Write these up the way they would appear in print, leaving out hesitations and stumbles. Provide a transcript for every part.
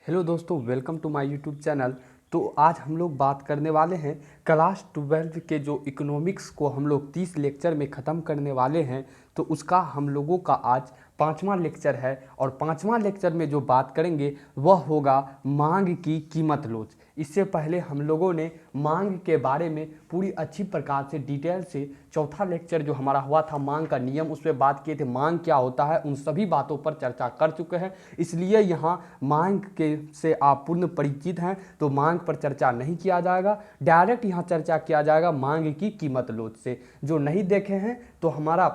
Hello दोस्तों, welcome to my YouTube channel. तो आज हम लोग बात करने वाले हैं क्लास 12 के जो इकोनॉमिक्स को हम लोग 30 लेक्चर में ख़त्म करने वाले हैं। तो उसका हम लोगों का आज 5वां लेक्चर है और 5वां लेक्चर में जो बात करेंगे वह होगा मांग की कीमत लोच। इससे पहले हम लोगों ने मांग के बारे में पूरी अच्छी प्रकार से डिटेल से चौथा लेक्चर जो हमारा हुआ था मांग का नियम, उस पर बात किए थे। मांग क्या होता है उन सभी बातों पर चर्चा कर चुके हैं, इसलिए यहाँ मांग के से आप पूर्ण परिचित हैं तो मांग पर चर्चा नहीं किया जाएगा। डायरेक्ट यहाँ चर्चा किया जाएगा मांग की कीमत लोच से। जो नहीं देखे हैं तो हमारा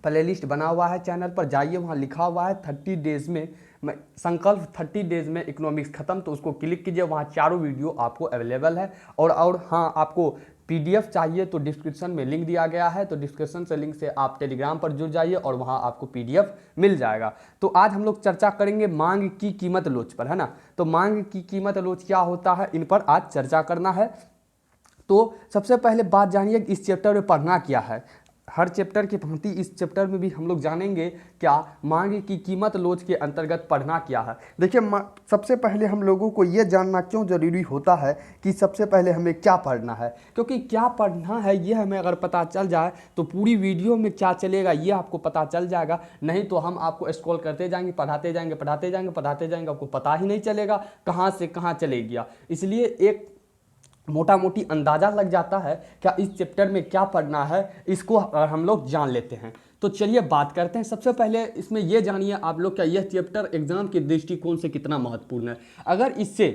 प्लेलिस्ट बना हुआ है चैनल पर, जाइए वहाँ लिखा हुआ है 30 डेज में संकल्प 30 डेज में इकोनॉमिक्स खत्म, तो उसको क्लिक कीजिए। वहाँ चारों वीडियो आपको अवेलेबल है। और हाँ, आपको पीडीएफ चाहिए तो डिस्क्रिप्शन में लिंक दिया गया है, तो डिस्क्रिप्शन से लिंक से आप टेलीग्राम पर जुड़ जाइए और वहाँ आपको पीडीएफ मिल जाएगा। तो आज हम लोग चर्चा करेंगे मांग की कीमत लोच पर, है ना। तो मांग की कीमत लोच क्या होता है, इन पर आज चर्चा करना है। तो सबसे पहले बात जानिए इस चैप्टर में पढ़ना क्या है। हर चैप्टर की भांति इस चैप्टर में भी हम लोग जानेंगे क्या मांग की कीमत लोच के अंतर्गत पढ़ना क्या है। देखिए, सबसे पहले हम लोगों को ये जानना क्यों ज़रूरी होता है कि सबसे पहले हमें क्या पढ़ना है, क्योंकि क्या पढ़ना है ये हमें अगर पता चल जाए तो पूरी वीडियो में क्या चलेगा ये आपको पता चल जाएगा। नहीं तो हम आपको स्क्रॉल करते जाएंगे, पढ़ाते जाएंगे, आपको पता ही नहीं चलेगा कहाँ से कहाँ चले गया। इसलिए एक मोटा मोटी अंदाज़ा लग जाता है क्या इस चैप्टर में क्या पढ़ना है, इसको हम लोग जान लेते हैं। तो चलिए बात करते हैं। सबसे पहले इसमें यह जानिए आप लोग क्या यह चैप्टर एग्जाम के दृष्टिकोण से कितना महत्वपूर्ण है। अगर इससे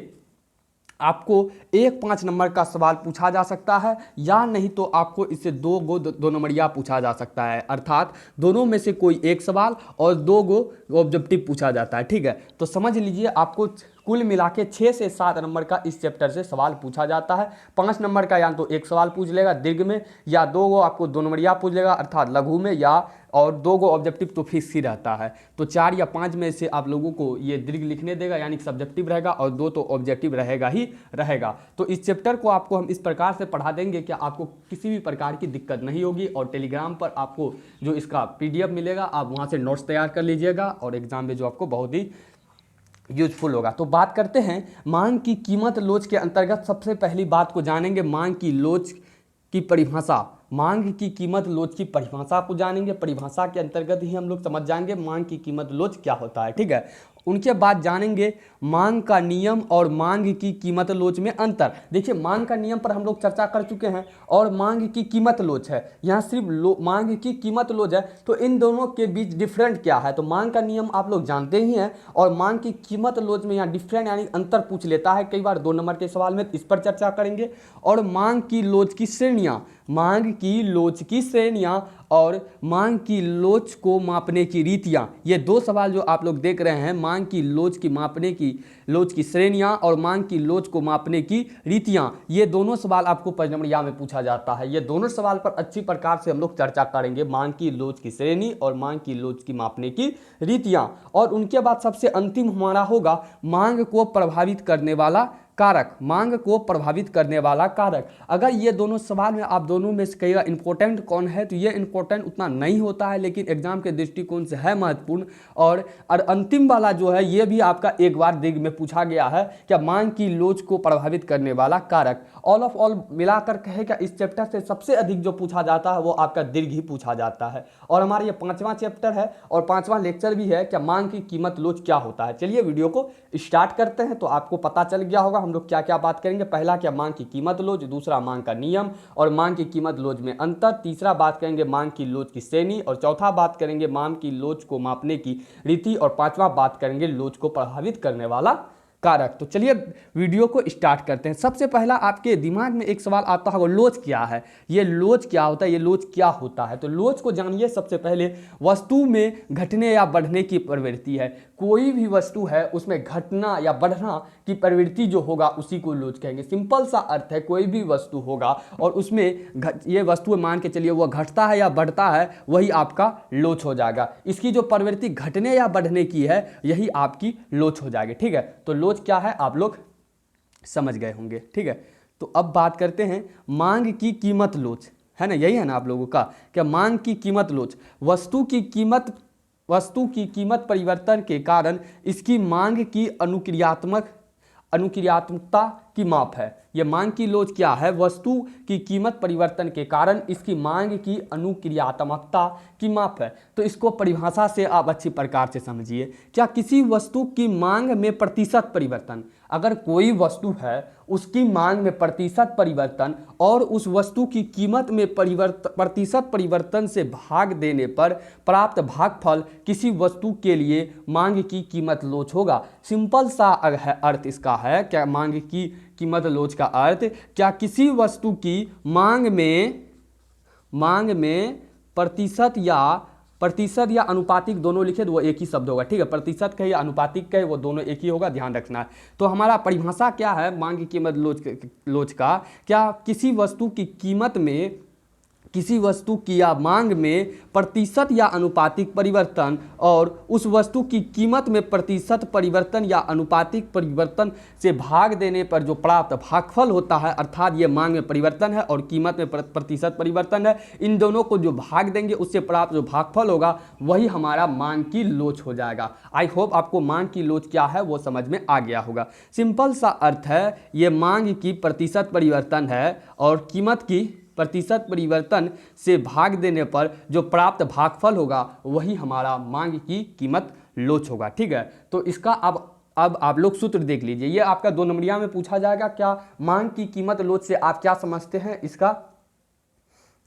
आपको 5 नंबर का सवाल पूछा जा सकता है या नहीं तो आपको इससे दो नंबरिया पूछा जा सकता है, अर्थात दोनों में से कोई एक सवाल और 2 ऑब्जेक्टिव पूछा जाता है। ठीक है, तो समझ लीजिए आपको कुल मिला के 6 से 7 नंबर का इस चैप्टर से सवाल पूछा जाता है। 5 नंबर का या तो एक सवाल पूछ लेगा दीर्घ में, या 2 आपको 2 नंबरिया पूछ लेगा अर्थात लघु में, या और 2 ऑब्जेक्टिव तो फिक्स ही रहता है। तो 4 या 5 में से आप लोगों को ये दीर्घ लिखने देगा, यानी सब्जेक्टिव रहेगा, और 2 तो ऑब्जेक्टिव रहेगा ही रहेगा। तो इस चैप्टर को आपको हम इस प्रकार से पढ़ा देंगे कि आपको किसी भी प्रकार की दिक्कत नहीं होगी। और टेलीग्राम पर आपको जो इसका पीडीएफ मिलेगा आप वहाँ से नोट्स तैयार कर लीजिएगा और एग्जाम में जो आपको बहुत ही यूजफुल होगा। तो बात करते हैं मांग की कीमत लोच के अंतर्गत। सबसे पहली बात को जानेंगे मांग की लोच की परिभाषा। मांग की कीमत लोच की परिभाषा को जानेंगे, परिभाषा के अंतर्गत ही हम लोग समझ जाएंगे मांग की कीमत लोच क्या होता है। ठीक है, उनके बाद जानेंगे मांग का नियम और मांग की कीमत लोच में अंतर। देखिए, मांग का नियम पर हम लोग चर्चा कर चुके हैं और मांग की कीमत लोच है, यहाँ सिर्फ मांग की कीमत लोच है। तो इन दोनों के बीच डिफरेंट क्या है, तो मांग का नियम आप लोग जानते ही हैं और मांग की कीमत लोच में यहाँ डिफरेंट यानी अंतर पूछ लेता है कई बार 2 नंबर के सवाल में, इस पर चर्चा करेंगे। और मांग की लोच की श्रेणियाँ, मांग की लोच की श्रेणियाँ और मांग की लोच को मापने की रीतियाँ, ये 2 सवाल जो आप लोग देख रहे हैं, मांग की लोच की मापने की लोच की श्रेणियाँ और मांग की लोच को मापने की रीतियाँ, ये दोनों सवाल आपको परीक्षा में पूछा जाता है। ये दोनों सवाल पर अच्छी प्रकार से हम लोग चर्चा करेंगे, मांग की लोच की श्रेणी और मांग की लोच की मापने की रीतियाँ। और उनके बाद सबसे अंतिम हमारा होगा मांग को प्रभावित करने वाला कारक, मांग को प्रभावित करने वाला कारक। अगर ये दोनों सवाल में आप दोनों में से कहिएगा इंपॉर्टेंट कौन है, तो ये इंपॉर्टेंट उतना नहीं होता है लेकिन एग्जाम के दृष्टिकोण से है महत्वपूर्ण। और अंतिम वाला जो है ये भी आपका एक बार दीर्घ में पूछा गया है, क्या मांग की लोच को प्रभावित करने वाला कारक। ऑल ऑफ ऑल मिलाकर कहे क्या इस चैप्टर से सबसे अधिक जो पूछा जाता है वो आपका दीर्घ ही पूछा जाता है। और हमारा ये 5वां चैप्टर है और 5वां लेक्चर भी है क्या मांग की कीमत लोच क्या होता है। चलिए वीडियो को स्टार्ट करते हैं। तो आपको पता चल गया होगा हम लोग क्या क्या बात करेंगे। पहला क्या मांग की कीमत लोच, दूसरा मांग का नियम और मांग की कीमत लोच में अंतर, तीसरा बात करेंगे मांग की लोच की श्रेणी, और चौथा बात करेंगे मांग की लोच को मापने की रीति, और 5वां बात करेंगे लोच को प्रभावित करने वाला कारक। तो चलिए वीडियो को स्टार्ट करते हैं। सबसे पहला आपके दिमाग में एक सवाल आता होगा, लोच क्या है, ये लोच क्या होता है, ये लोच क्या होता है। तो लोच को जानिए। सबसे पहले वस्तु में घटने या बढ़ने की प्रवृत्ति है। कोई भी वस्तु है उसमें घटना या बढ़ना की प्रवृत्ति जो होगा उसी को लोच कहेंगे। सिंपल सा अर्थ है, कोई भी वस्तु होगा और उसमें ये वस्तु मान के चलिए वह घटता है या बढ़ता है, वही आपका लोच हो जाएगा। इसकी जो प्रवृत्ति घटने या बढ़ने की है यही आपकी लोच हो जाएगी। ठीक है, तो लोच क्या है आप लोग समझ गए होंगे। ठीक है, तो अब बात करते हैं मांग की कीमत लोच, है ना, यही है ना आप लोगों का, क्या मांग की कीमत लोच। वस्तु की कीमत वस्तु की कीमत परिवर्तन के कारण इसकी मांग की अनुक्रियात्मकता की माप है। यह मांग की लोच क्या है? वस्तु की कीमत परिवर्तन के कारण इसकी मांग की अनुक्रियात्मकता की माप है। तो इसको परिभाषा से आप अच्छी प्रकार से समझिए। क्या किसी वस्तु की मांग में प्रतिशत परिवर्तन, अगर कोई वस्तु है उसकी मांग में प्रतिशत परिवर्तन और उस वस्तु की कीमत में प्रतिशत परिवर्तन से भाग देने पर प्राप्त भागफल किसी वस्तु के लिए मांग की कीमत लोच होगा। सिंपल सा अर्थ इसका है। क्या मांग की कीमत लोच का अर्थ, क्या किसी वस्तु की मांग में प्रतिशत या अनुपातिक दोनों लिखे तो वो एक ही शब्द होगा, ठीक है। प्रतिशत कहे या अनुपातिक कहे वो दोनों एक ही होगा, ध्यान रखना है। तो हमारा परिभाषा क्या है मांग की कीमत लोच का? क्या किसी वस्तु की कीमत में, किसी वस्तु की या मांग में प्रतिशत या अनुपातिक परिवर्तन और उस वस्तु की कीमत में प्रतिशत परिवर्तन या अनुपातिक परिवर्तन से भाग देने पर जो प्राप्त भागफल होता है, अर्थात ये मांग में परिवर्तन है और कीमत में प्रतिशत परिवर्तन है, इन दोनों को जो भाग देंगे उससे प्राप्त जो भागफल होगा वही हमारा मांग की लोच हो जाएगा। आई होप आपको मांग की लोच क्या है वो समझ में आ गया होगा। सिंपल सा अर्थ है, ये मांग की प्रतिशत परिवर्तन है और कीमत की प्रतिशत परिवर्तन से भाग देने पर जो प्राप्त भागफल होगा वही हमारा मांग की कीमत लोच होगा, ठीक है। तो इसका अब आप लोग सूत्र देख लीजिए। ये आपका 2 नंबरिया में पूछा जाएगा। क्या मांग की कीमत लोच से आप क्या समझते हैं? इसका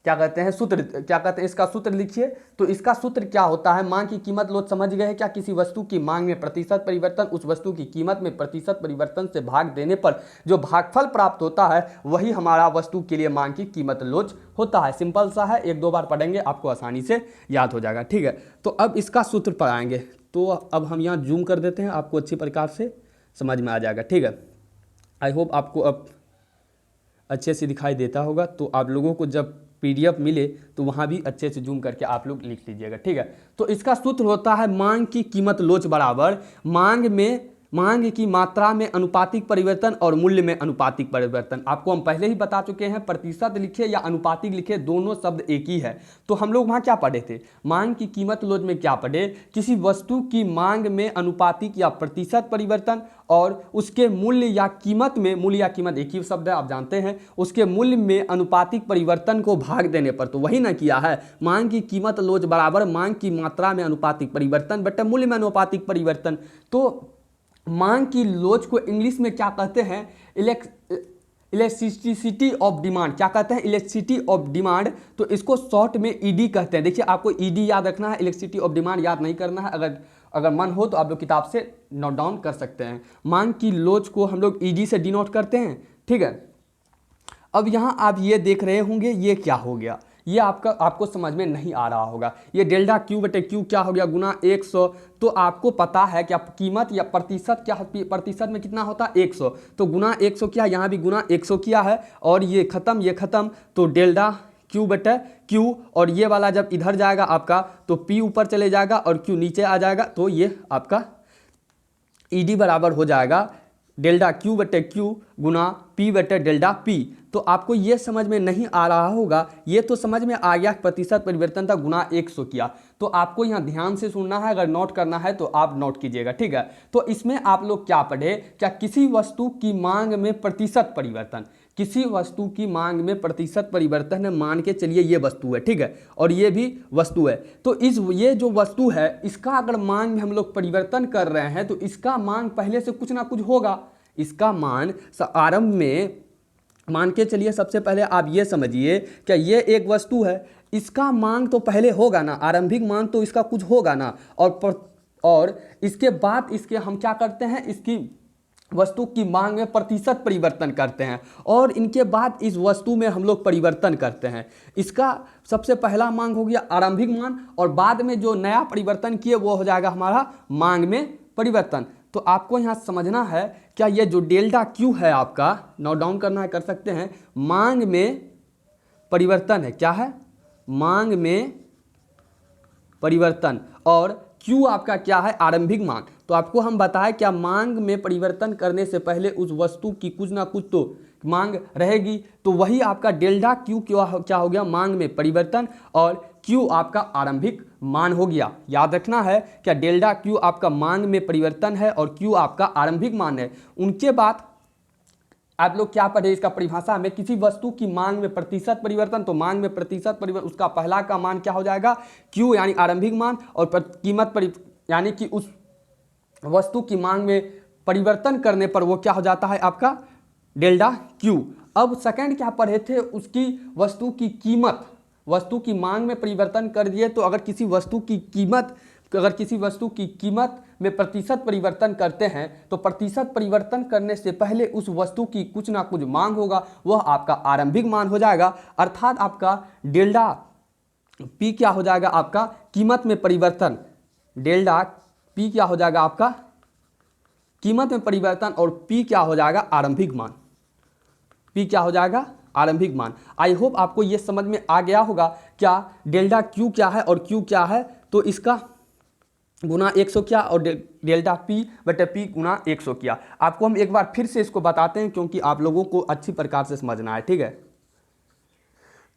क्या कहते हैं सूत्र, क्या कहते हैं इसका सूत्र लिखिए। तो इसका सूत्र क्या होता है? मांग की कीमत लोच समझ गए हैं क्या? किसी वस्तु की मांग में प्रतिशत परिवर्तन उस वस्तु की कीमत में प्रतिशत परिवर्तन से भाग देने पर जो भागफल प्राप्त होता है वही हमारा वस्तु के लिए मांग की कीमत लोच होता है। सिंपल सा है, 1-2 बार पढ़ेंगे आपको आसानी से याद हो जाएगा, ठीक है। तो अब इसका सूत्र पढ़ाएंगे। तो अब हम यहाँ जूम कर देते हैं, आपको अच्छी प्रकार से समझ में आ जाएगा, ठीक है। आई होप आपको अब अच्छे से दिखाई देता होगा। तो आप लोगों को जब PDF मिले तो वहाँ भी अच्छे से जूम करके आप लोग लिख लीजिएगा, ठीक है। तो इसका सूत्र होता है मांग की कीमत लोच बराबर मांग की मात्रा में अनुपातिक परिवर्तन और मूल्य में अनुपातिक परिवर्तन। आपको हम पहले ही बता चुके हैं, प्रतिशत लिखे या अनुपातिक लिखे दोनों शब्द एक ही है। तो हम लोग वहाँ क्या पढ़े थे? मांग की कीमत लोच में क्या पढ़े? किसी वस्तु की मांग में अनुपातिक या प्रतिशत परिवर्तन और उसके मूल्य या कीमत में, मूल्य या कीमत एक ही शब्द है आप जानते हैं, उसके मूल्य में अनुपातिक परिवर्तन को भाग देने पर, तो वही ना किया है। मांग की कीमत लोच बराबर मांग की मात्रा में अनुपातिक परिवर्तन बटे मूल्य में अनुपातिक परिवर्तन। तो मांग की लोच को इंग्लिश में क्या कहते हैं? Elasticity of demand. क्या कहते हैं? Elasticity of demand. तो इसको शॉर्ट में ED कहते हैं। देखिए आपको ED याद रखना है, इलेक्ट्रिसिटी ऑफ डिमांड याद नहीं करना है। अगर मन हो तो आप लोग किताब से नोट डाउन कर सकते हैं। मांग की लोच को हम लोग ED से डिनोट करते हैं, ठीक है। अब यहाँ आप ये देख रहे होंगे, ये क्या हो गया? ये आपको समझ में नहीं आ रहा होगा। ये डेल्टा Q बटे Q क्या हो गया? गुना 100। तो आपको पता है कि आप कीमत या प्रतिशत, क्या प्रतिशत में कितना होता है? 100। तो गुना 100 किया, यहाँ भी गुना 100 किया है और ये खत्म। तो डेल्टा Q बटे Q, और ये वाला जब इधर जाएगा आपका तो P ऊपर चले जाएगा और Q नीचे आ जाएगा। तो ये आपका ED बराबर हो जाएगा डेल्टा Q बटे Q गुना P बटे डेल्टा P। तो आपको ये समझ में नहीं आ रहा होगा, ये तो समझ में आ गया, प्रतिशत परिवर्तन था, गुना 100 किया। तो आपको यहाँ ध्यान से सुनना है, अगर नोट करना है तो आप नोट कीजिएगा, ठीक है। तो इसमें आप लोग क्या पढ़े? क्या किसी वस्तु की मांग में प्रतिशत परिवर्तन, किसी वस्तु की मांग में प्रतिशत परिवर्तन है, मान के चलिए ये वस्तु है, ठीक है, और ये भी वस्तु है। तो ये जो वस्तु है इसका अगर मांग में हम लोग परिवर्तन कर रहे हैं तो इसका मांग पहले से कुछ ना कुछ होगा। इसका मान आरंभ में मान के चलिए, सबसे पहले आप ये समझिए, क्या ये एक वस्तु है, इसका मांग तो पहले होगा ना, आरंभिक मांग तो इसका कुछ होगा ना, और इसके बाद इसके हम क्या करते हैं, इसकी वस्तु की मांग में प्रतिशत परिवर्तन करते हैं और इनके बाद इस वस्तु में हम लोग परिवर्तन करते हैं। इसका सबसे पहला मांग हो गया आरंभिक मांग और बाद में जो नया परिवर्तन किए वो हो जाएगा हमारा मांग में परिवर्तन। तो आपको यहाँ समझना है, क्या ये जो डेल्टा Q है आपका, नोट डाउन करना है, कर सकते हैं, मांग में परिवर्तन है। क्या है? मांग में परिवर्तन, और Q आपका क्या है? आरंभिक मांग। तो आपको हम बताएं, क्या मांग में परिवर्तन करने से पहले उस वस्तु की कुछ ना कुछ तो मांग रहेगी, तो वही आपका डेल्टा Q क्या हो गया? मांग में परिवर्तन, और Q आपका आरंभिक मान हो गया। याद रखना है क्या डेल्टा क्यू आपका मांग में परिवर्तन है और क्यू आपका आरंभिक मान है। उनके बाद आप लोग क्या पढ़े इसका परिभाषा में, किसी वस्तु की मांग में प्रतिशत परिवर्तन, तो मांग में प्रतिशत परिवर्तन उसका पहला का मान क्या हो जाएगा, क्यू यानी आरंभिक मान, और कीमत यानी कि उस वस्तु की मांग में परिवर्तन करने पर वो क्या हो जाता है आपका डेल्टा क्यू। अब सेकंड क्या पढ़े थे, उसकी वस्तु की कीमत, वस्तु की मांग में परिवर्तन कर दिए तो अगर किसी वस्तु की कीमत में प्रतिशत परिवर्तन करते हैं तो प्रतिशत परिवर्तन करने से पहले उस वस्तु की कुछ ना कुछ मांग होगा, वह आपका आरंभिक मान हो जाएगा। अर्थात आपका डेल्टा पी क्या हो जाएगा, आपका कीमत में परिवर्तन, डेल्टा पी क्या हो जाएगा आपका कीमत में परिवर्तन, और पी क्या हो जाएगा आरंभिक मान, पी क्या हो जाएगा आरंभिक मान। आई होप आपको ये समझ में आ गया होगा क्या डेल्टा क्यू क्या है और क्यू क्या है, तो इसका गुना 100 किया और डेल्टा पी बटे पी गुना 100 किया। आपको हम एक बार फिर से इसको बताते हैं क्योंकि आप लोगों को अच्छी प्रकार से समझना है, ठीक है।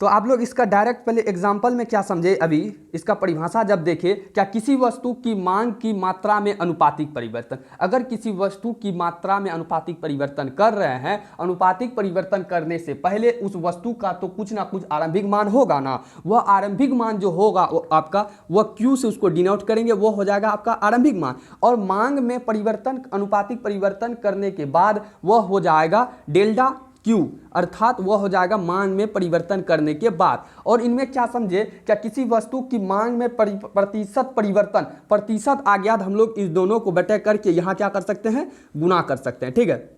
तो आप लोग इसका डायरेक्ट पहले एग्जाम्पल में क्या समझे, अभी इसका परिभाषा जब देखें, क्या किसी वस्तु की मांग की मात्रा में अनुपातिक परिवर्तन, अगर किसी वस्तु की मात्रा में अनुपातिक परिवर्तन कर रहे हैं, अनुपातिक परिवर्तन करने से पहले उस वस्तु का तो कुछ ना कुछ आरंभिक मान होगा ना, वह आरंभिक मान जो होगा वो आपका वह क्यू से उसको डिनोट करेंगे, वो हो जाएगा आपका आरंभिक मान। और मांग में परिवर्तन अनुपातिक परिवर्तन करने के बाद वह हो जाएगा डेल्टा क्यू, अर्थात वह हो जाएगा मांग में परिवर्तन करने के बाद। और इनमें क्या समझे, क्या किसी वस्तु की मांग में प्रतिशत परिवर्तन, प्रतिशत आ गया, हम लोग इस दोनों को बटे करके यहाँ क्या कर सकते हैं, गुना कर सकते हैं, ठीक है।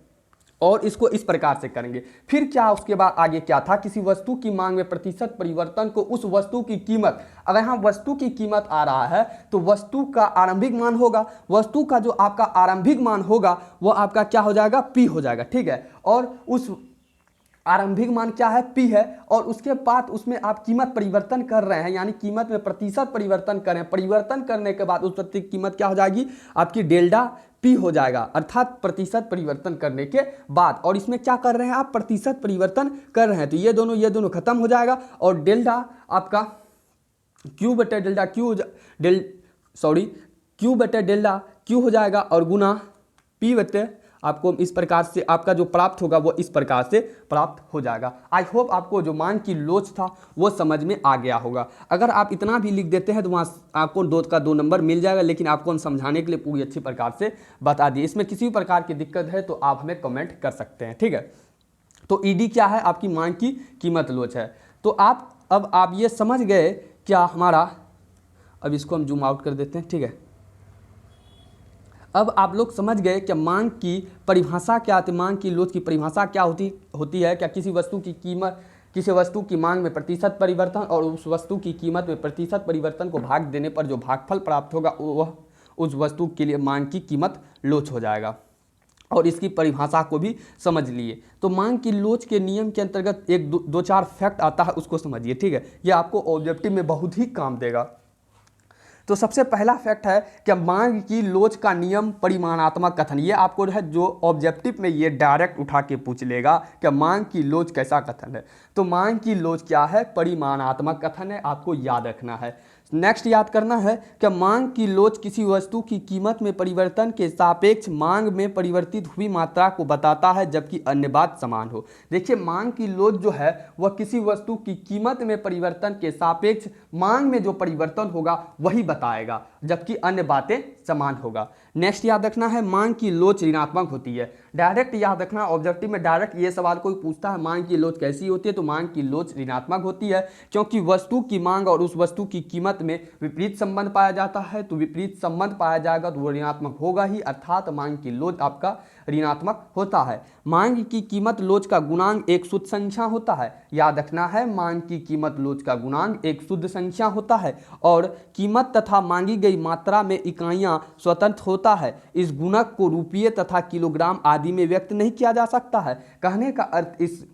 और इसको इस प्रकार से करेंगे। फिर क्या उसके बाद आगे क्या था, किसी वस्तु की मांग में प्रतिशत परिवर्तन को उस वस्तु की कीमत, अगर यहाँ वस्तु की कीमत आ रहा है तो वस्तु का आरंभिक मान होगा, वस्तु का जो आपका आरंभिक मान होगा वो आपका क्या हो जाएगा, पी हो जाएगा, ठीक है। और उस आरंभिक मान क्या है, पी है, और उसके बाद उसमें आप कीमत परिवर्तन कर रहे हैं, यानी कीमत में प्रतिशत परिवर्तन करें, परिवर्तन करने के बाद उस वस्तु की कीमत क्या हो जाएगी आपकी डेल्टा पी हो जाएगा, अर्थात प्रतिशत परिवर्तन करने के बाद। और इसमें क्या कर रहे हैं आप, प्रतिशत परिवर्तन कर रहे हैं, तो ये दोनों खत्म हो जाएगा और डेल्टा आपका क्यू बटे डेल्टा क्यू क्यू बटे डेल्टा क्यू हो जाएगा और गुना पी बटे, आपको इस प्रकार से आपका जो प्राप्त होगा वो इस प्रकार से प्राप्त हो जाएगा। आई होप आपको जो मान की लोच था वो समझ में आ गया होगा। अगर आप इतना भी लिख देते हैं तो वहाँ आपको 2 का 2 नंबर मिल जाएगा, लेकिन आपको हम समझाने के लिए पूरी अच्छी प्रकार से बता दिए। इसमें किसी भी प्रकार की दिक्कत है तो आप हमें कमेंट कर सकते हैं, ठीक है। तो ईडी क्या है, आपकी मांग की कीमत लोच है। तो अब आप ये समझ गए क्या हमारा, अब इसको हम जूम आउट कर देते हैं, ठीक है। अब आप लोग समझ गए कि मांग की परिभाषा क्या आती है, मांग की लोच की परिभाषा क्या होती है। क्या किसी वस्तु की कीमत, किसी वस्तु की मांग में प्रतिशत परिवर्तन और उस वस्तु की कीमत में प्रतिशत परिवर्तन को भाग देने पर जो भागफल प्राप्त होगा वह उस वस्तु के लिए मांग की कीमत लोच हो जाएगा। और इसकी परिभाषा को भी समझ लिए। तो मांग की लोच के नियम के अंतर्गत एक दो चार फैक्ट आता है, उसको समझिए, ठीक है। ये आपको ऑब्जेक्टिव में बहुत ही काम देगा। तो सबसे पहला फैक्ट है कि मांग की लोच का नियम परिमाणात्मक कथन। ये आपको है जो ऑब्जेक्टिव में ये डायरेक्ट उठा के पूछ लेगा कि मांग की लोच कैसा कथन है। तो मांग की लोच क्या है, परिमाणात्मक कथन है, आपको याद रखना है। नेक्स्ट याद करना है कि मांग की लोच किसी वस्तु की कीमत में परिवर्तन के सापेक्ष मांग में परिवर्तित हुई मात्रा को बताता है, जबकि अन्य बात समान हो। देखिए, मांग की लोच जो है वह किसी वस्तु की कीमत में परिवर्तन के सापेक्ष मांग में जो परिवर्तन होगा वही बताएगा, जबकि अन्य बातें समान होगा। नेक्स्ट याद रखना है, मांग की लोच ऋणात्मक होती है। डायरेक्ट याद रखना, ऑब्जेक्टिव में डायरेक्ट ये सवाल कोई पूछता है मांग की लोच कैसी होती है, तो मांग की लोच ऋणात्मक होती है, क्योंकि वस्तु की मांग और उस वस्तु की कीमत में विपरीत संबंध पाया जाता है। तो विपरीत संबंध पाया जाएगा तो वो ऋणात्मक होगा ही, अर्थात मांग की लोच आपका ऋणात्मक होता है। मांग की कीमत लोच का गुणांक एक शुद्ध संख्या होता है। याद रखना है, मांग की कीमत लोच का गुणांक एक शुद्ध संख्या होता है और कीमत तथा मांगी गई मात्रा में इकाइयां स्वतंत्र होता है। इस गुणक को रुपये तथा किलोग्राम आदि में व्यक्त नहीं किया जा सकता है। कहने का अर्थ इस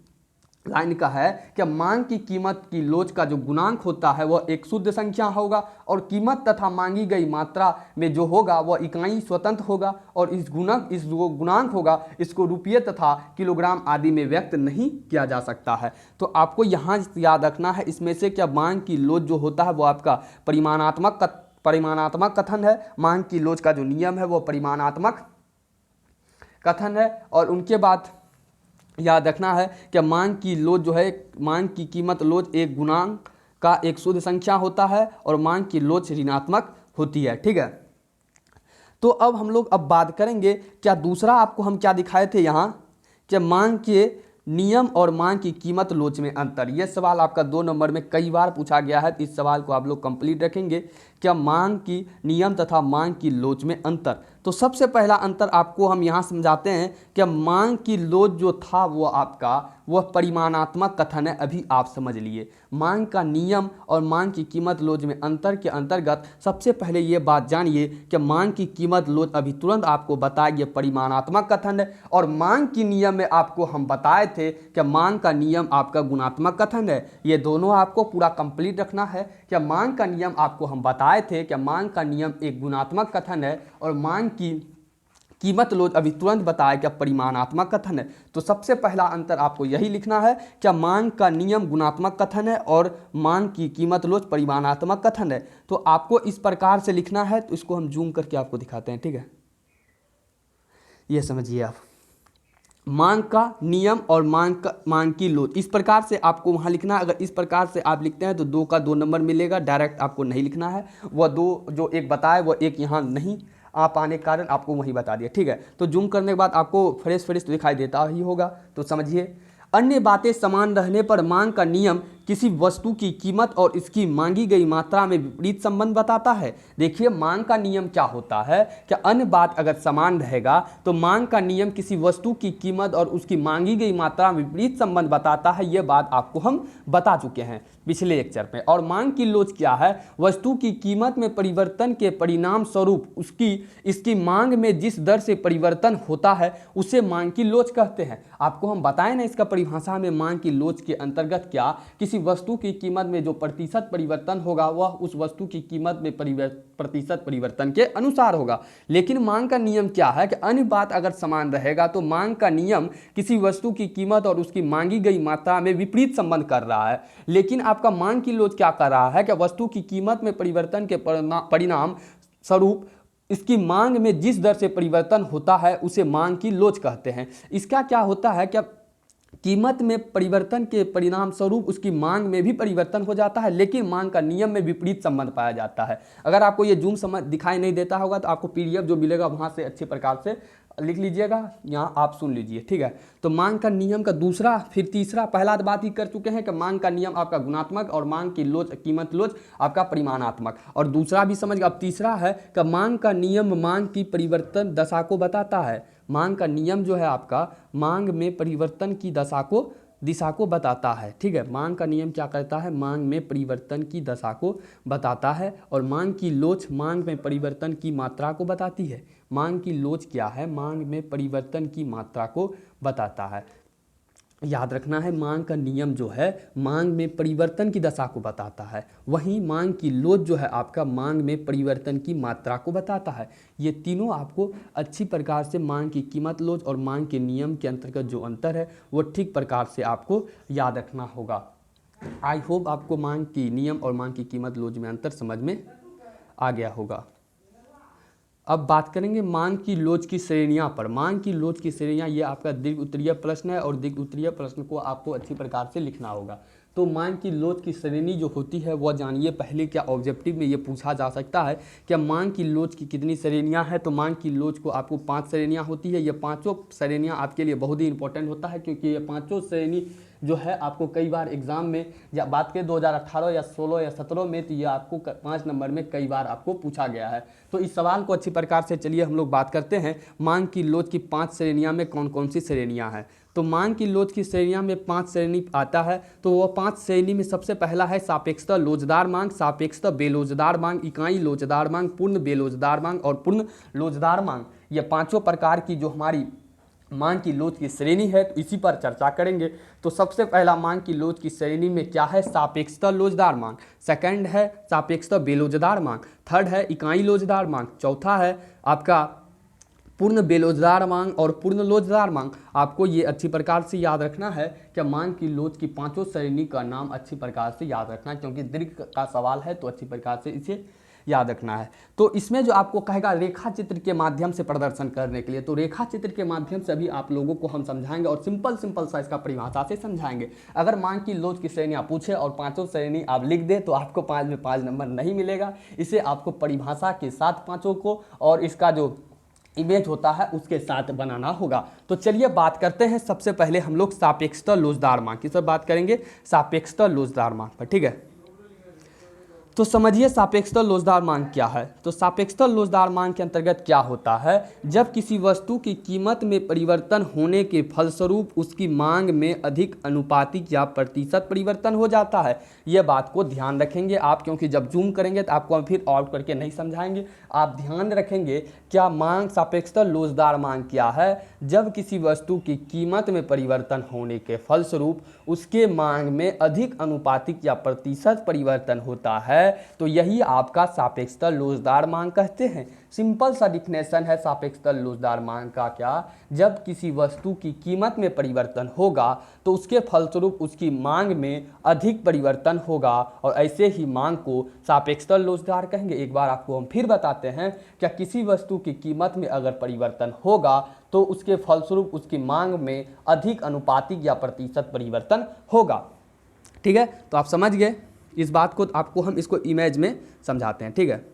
लाइन का है कि मांग की कीमत की लोच का जो गुणांक होता है वह एक शुद्ध संख्या होगा और कीमत तथा मांगी गई मात्रा में जो होगा वह इकाई स्वतंत्र होगा और इस जो गुणांक होगा इसको रुपये तथा किलोग्राम आदि में व्यक्त नहीं किया जा सकता है। तो आपको यहाँ याद रखना है इसमें से क्या मांग की लोच जो होता है वो आपका परिमाणात्मक कथन है। मांग की लोच का जो नियम है वो परिमाणात्मक कथन है। और उनके बाद याद रखना है कि मांग की लोच जो है मांग की कीमत लोच एक गुणांक का एक शुद्ध संख्या होता है और मांग की लोच ऋणात्मक होती है। ठीक है, तो अब हम लोग बात करेंगे क्या दूसरा आपको हम क्या दिखाए थे यहाँ कि मांग के नियम और मांग की कीमत लोच में अंतर। यह सवाल आपका 2 नंबर में कई बार पूछा गया है, इस सवाल को आप लोग कंप्लीट रखेंगे। क्या मांग की नियम तथा मांग की लोच में अंतर। तो सबसे पहला अंतर आपको हम यहाँ समझाते हैं कि मांग की लोच जो था वो आपका वह परिमाणात्मक कथन है। अभी आप समझ लिए मांग का नियम और मांग की कीमत लोच में अंतर के अंतर्गत सबसे पहले ये बात जानिए कि मांग की कीमत लोच अभी तुरंत आपको बताया ये परिमाणात्मक कथन है और मांग की नियम में आपको हम बताए थे कि मांग का नियम आपका गुणात्मक कथन है। ये दोनों आपको पूरा कंप्लीट रखना है कि मांग का नियम आपको हम बताए थे कि मांग का नियम एक गुणात्मक कथन है और मांग की कीमत लोच अभी तुरंत बताया क्या परिमाणात्मक कथन है। तो सबसे पहला अंतर आपको यही लिखना है क्या मांग का नियम गुणात्मक कथन है और मांग की कीमत लोच परिमाणात्मक कथन है। तो आपको इस प्रकार से लिखना है, तो इसको हम जूम करके आपको दिखाते हैं। ठीक है, ये समझिए आप मांग का नियम और मांग की लोच इस प्रकार से आपको वहाँ लिखना है। अगर इस प्रकार से आप लिखते हैं तो 2 का 2 नंबर मिलेगा, डायरेक्ट आपको नहीं लिखना है। वह 2 जो एक बताए वो एक यहाँ नहीं आ पाने के कारण आपको वही बता दिया। ठीक है, तो जूम करने के बाद आपको फ्रेश तो दिखाई देता ही होगा। तो समझिए अन्य बातें समान रहने पर मांग का नियम किसी वस्तु की कीमत और इसकी मांगी गई मात्रा में विपरीत संबंध बताता है। देखिए मांग का नियम क्या होता है कि अन्य बात अगर समान रहेगा तो मांग का नियम किसी वस्तु की कीमत और उसकी मांगी गई मात्रा में विपरीत संबंध बताता है। यह बात आपको हम बता चुके हैं पिछले लेक्चर में। और मांग की लोच क्या है, वस्तु की कीमत में परिवर्तन के परिणाम स्वरूप इसकी मांग में जिस दर से परिवर्तन होता है उसे मांग की लोच कहते हैं। आपको हम बताएं ना इसका परिभाषा में मांग की लोच के अंतर्गत क्या किसी वस्तु की कीमत में जो प्रतिशत परिवर्तन होगा वह उस वस्तु की कीमत में प्रतिशत परिवर्तन के अनुसार होगा। लेकिन मांग का नियम क्या है कि अन्य बात अगर समान रहेगा तो मांग का नियम किसी वस्तु की कीमत और उसकी मांगी गई मात्रा में विपरीत संबंध कर रहा है। लेकिन आपका मांग की लोच क्या कर रहा है कि वस्तु की कीमत में परिवर्तन के परिणाम स्वरूप इसकी मांग में जिस दर से परिवर्तन होता है उसे मांग की लोच कहते हैं। इसका क्या होता है कि कीमत में परिवर्तन के परिणाम स्वरूप उसकी मांग में भी परिवर्तन हो जाता है, लेकिन मांग का नियम में विपरीत संबंध पाया जाता है। अगर आपको ये जूम समझ दिखाई नहीं देता होगा तो आपको पीडीएफ जो मिलेगा वहाँ से अच्छे प्रकार से लिख लीजिएगा, यहाँ आप सुन लीजिए। ठीक है, तो मांग का नियम का दूसरा फिर तीसरा, पहला बात ही कर चुके हैं कि मांग का नियम आपका गुणात्मक और मांग की लोच कीमत लोच आपका परिमाणात्मक। और दूसरा भी समझ, अब तीसरा है कि मांग का नियम मांग की परिवर्तन दशा को बताता है। मांग का नियम जो है आपका मांग में परिवर्तन की दिशा को बताता है। ठीक है, मांग का नियम क्या करता है, मांग में परिवर्तन की दशा को बताता है। और मांग की लोच मांग में परिवर्तन की मात्रा को बताती है। मांग की लोच क्या है, मांग में परिवर्तन की मात्रा को बताता है। याद रखना है मांग का नियम जो है मांग में परिवर्तन की दशा को बताता है, वहीं मांग की लोच जो है आपका मांग में परिवर्तन की मात्रा को बताता है। ये तीनों आपको अच्छी प्रकार से मांग की कीमत लोच और मांग के नियम के अंतर्गत जो अंतर है वो ठीक प्रकार से आपको याद रखना होगा। आई होप आपको मांग की नियम और मांग की कीमत लोच में अंतर समझ में आ गया होगा। अब बात करेंगे मांग की लोच की श्रेणियां पर। मांग की लोच की श्रेणियां ये आपका दीर्घ उत्तरीय प्रश्न है और दीर्घ उत्तरीय प्रश्न को आपको अच्छी प्रकार से लिखना होगा। तो मांग की लोच की श्रेणी जो होती है वह जानिए पहले। क्या ऑब्जेक्टिव में ये पूछा जा सकता है कि मांग की लोच की कितनी श्रेणियां हैं, तो मांग की लोच को आपको 5 श्रेणियां होती है। ये पाँचों श्रेणियां आपके लिए बहुत ही इंपॉर्टेंट होता है, क्योंकि ये पाँचों श्रेणी जो है आपको कई बार एग्जाम में, या बात करें 2018 या 16 या 17 में, तो ये आपको 5 नंबर में कई बार आपको पूछा गया है। तो इस सवाल को अच्छी प्रकार से चलिए हम लोग बात करते हैं मांग की लोच की 5 श्रेणियां में कौन कौन सी श्रेणियां हैं। तो मांग की लोच की श्रेणियां में 5 श्रेणी आता है। तो वह 5 श्रेणी में सबसे पहला है सापेक्षतः लोचदार मांग, सापेक्षतः बेलोचदार मांग, इकाई लोचदार मांग, पूर्ण बेलोचदार मांग और पूर्ण लोचदार मांग। ये पांचों प्रकार की जो हमारी मांग की लोच की श्रेणी है, तो इसी पर चर्चा करेंगे। तो सबसे पहला मांग की लोच की श्रेणी में क्या है? सापेक्षतः लोचदार मांग। सेकंड है सापेक्षतः बेलोचदार मांग। थर्ड है इकाई लोचदार मांग। चौथा है आपका पूर्ण बेलोचदार मांग और पूर्ण लोचदार मांग। आपको ये अच्छी प्रकार से याद रखना है कि मांग की लोच की पांचों श्रेणी का नाम अच्छी प्रकार से याद रखना है, क्योंकि दीर्घ का सवाल है तो अच्छी प्रकार से इसे याद रखना है। तो इसमें जो आपको कहेगा रेखा चित्र के माध्यम से प्रदर्शन करने के लिए, तो रेखा चित्र के माध्यम से अभी आप लोगों को हम समझाएंगे और सिंपल सा इसका परिभाषा से समझाएंगे। अगर मांग की लोच की श्रेणी आप पूछे और पांचों श्रेणी आप लिख दे तो आपको 5 में 5 नंबर नहीं मिलेगा। इसे आपको परिभाषा के साथ पांचों को और इसका जो इमेज होता है उसके साथ बनाना होगा। तो चलिए बात करते हैं। सबसे पहले हम लोग सापेक्षतः लोचदार मांग की सब बात करेंगे, सापेक्षतः लोचदार मांग पर, ठीक है। तो समझिए सापेक्षतः लोचदार मांग क्या है। तो सापेक्षतः लोचदार मांग के अंतर्गत क्या होता है? जब किसी वस्तु की कीमत में परिवर्तन होने के फलस्वरूप उसकी मांग में अधिक अनुपातिक या प्रतिशत परिवर्तन हो जाता है। यह बात को ध्यान रखेंगे आप, क्योंकि जब जूम करेंगे तो आपको हम फिर आउट करके नहीं समझाएंगे। आप ध्यान रखेंगे क्या मांग सापेक्षतः लोचदार मांग क्या है? जब किसी वस्तु की कीमत में परिवर्तन होने के फलस्वरूप उसके मांग में अधिक अनुपातिक या प्रतिशत परिवर्तन होता है, तो यही आपका सापेक्षतः लोचदार मांग कहते हैं। सिंपल सा डिफिनेशन है सापेक्षतः लोचदार मांग का क्या? जब किसी वस्तु की कीमत में परिवर्तन होगा तो उसके फलस्वरूप उसकी मांग में अधिक परिवर्तन होगा, और ऐसे ही मांग को सापेक्षतः लोचदार कहेंगे। एक बार आपको हम फिर बताते हैं, क्या किसी वस्तु की कीमत में अगर परिवर्तन होगा तो उसके फलस्वरूप उसकी मांग में अधिक अनुपातिक या प्रतिशत परिवर्तन होगा, ठीक है। तो आप समझ गए इस बात को। आपको हम इसको इमेज में समझाते हैं, ठीक है।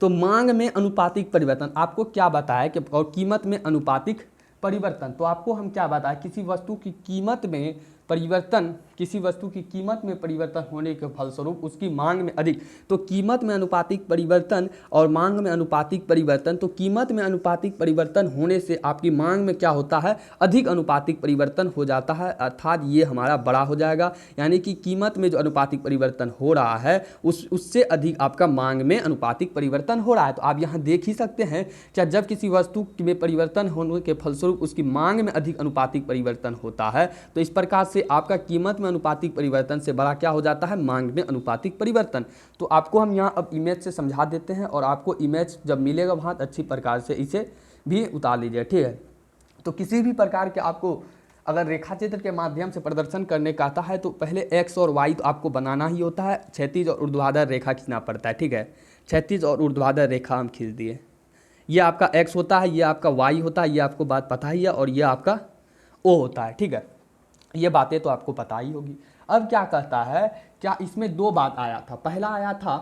तो मांग में अनुपातिक परिवर्तन आपको क्या बताया कि, और कीमत में अनुपातिक परिवर्तन, तो आपको हम क्या बताया, किसी वस्तु की कीमत में परिवर्तन, किसी वस्तु की कीमत में परिवर्तन होने के फलस्वरूप उसकी मांग में अधिक, तो कीमत में अनुपातिक परिवर्तन और मांग में अनुपातिक परिवर्तन। तो कीमत में अनुपातिक परिवर्तन होने से आपकी मांग में क्या होता है? अधिक अनुपातिक परिवर्तन हो जाता है, अर्थात ये हमारा बड़ा हो जाएगा। यानी कि कीमत में जो अनुपातिक परिवर्तन हो रहा है उससे अधिक आपका मांग में अनुपातिक परिवर्तन हो रहा है। तो आप यहाँ देख ही सकते हैं क्या, जब किसी वस्तु में परिवर्तन होने के फलस्वरूप उसकी मांग में अधिक अनुपातिक परिवर्तन होता है, तो इस प्रकार से आपका कीमत में अनुपातिक परिवर्तन से बड़ा क्या हो जाता है? मांग में अनुपातिक परिवर्तन। तो आपको हम यहाँ अब इमेज से समझा देते हैं, और आपको इमेज जब मिलेगा वहाँ अच्छी प्रकार से इसे भी उतार लीजिए, ठीक है। तो किसी भी प्रकार के आपको अगर रेखा चित्र के माध्यम से प्रदर्शन करने का आता है तो पहले एक्स और वाई तो आपको बनाना ही होता है, क्षैतिज और ऊर्ध्वाधर रेखा खींचना पड़ता है, ठीक है। क्षैतिज और ऊर्ध्वाधर रेखा हम खींच दिए। ये आपका एक्स होता है, ये आपका वाई होता है, ये आपको बात पता ही है, और ये आपका ओ होता है, ठीक है। ये बातें तो आपको पता ही होगी। अब क्या कहता है, क्या इसमें दो बात आया था, पहला आया था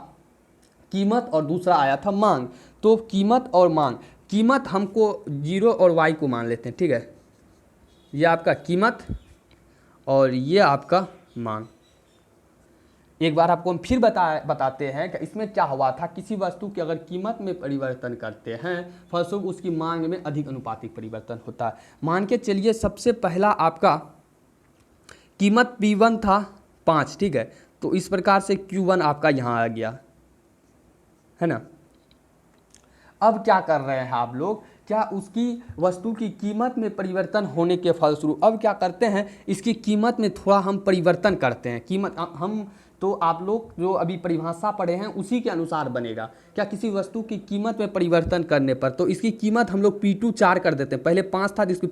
कीमत और दूसरा आया था मांग। तो कीमत और मांग, कीमत हमको जीरो और वाई को मान लेते हैं, ठीक है। ये आपका कीमत और ये आपका मांग। एक बार आपको हम फिर बताते हैं कि इसमें क्या हुआ था। किसी वस्तु की अगर कीमत में परिवर्तन करते हैं फलस्वरूप उसकी मांग में अधिक अनुपातिक परिवर्तन होता है। मान के चलिए सबसे पहला आपका कीमत P1 था 5, ठीक है। तो इस प्रकार से Q1 आपका यहाँ आ गया, है ना। अब क्या कर रहे हैं आप लोग, क्या उसकी वस्तु की कीमत में परिवर्तन होने के फलस्वरूप अब क्या करते हैं, इसकी कीमत में थोड़ा हम परिवर्तन करते हैं। कीमत हम तो आप लोग जो अभी परिभाषा पढ़े हैं उसी के अनुसार बनेगा। क्या किसी वस्तु की कीमत में परिवर्तन करने पर तो इसकी कीमत हम लोग P2 4 कर देते हैं। पहले 5 था तो इसको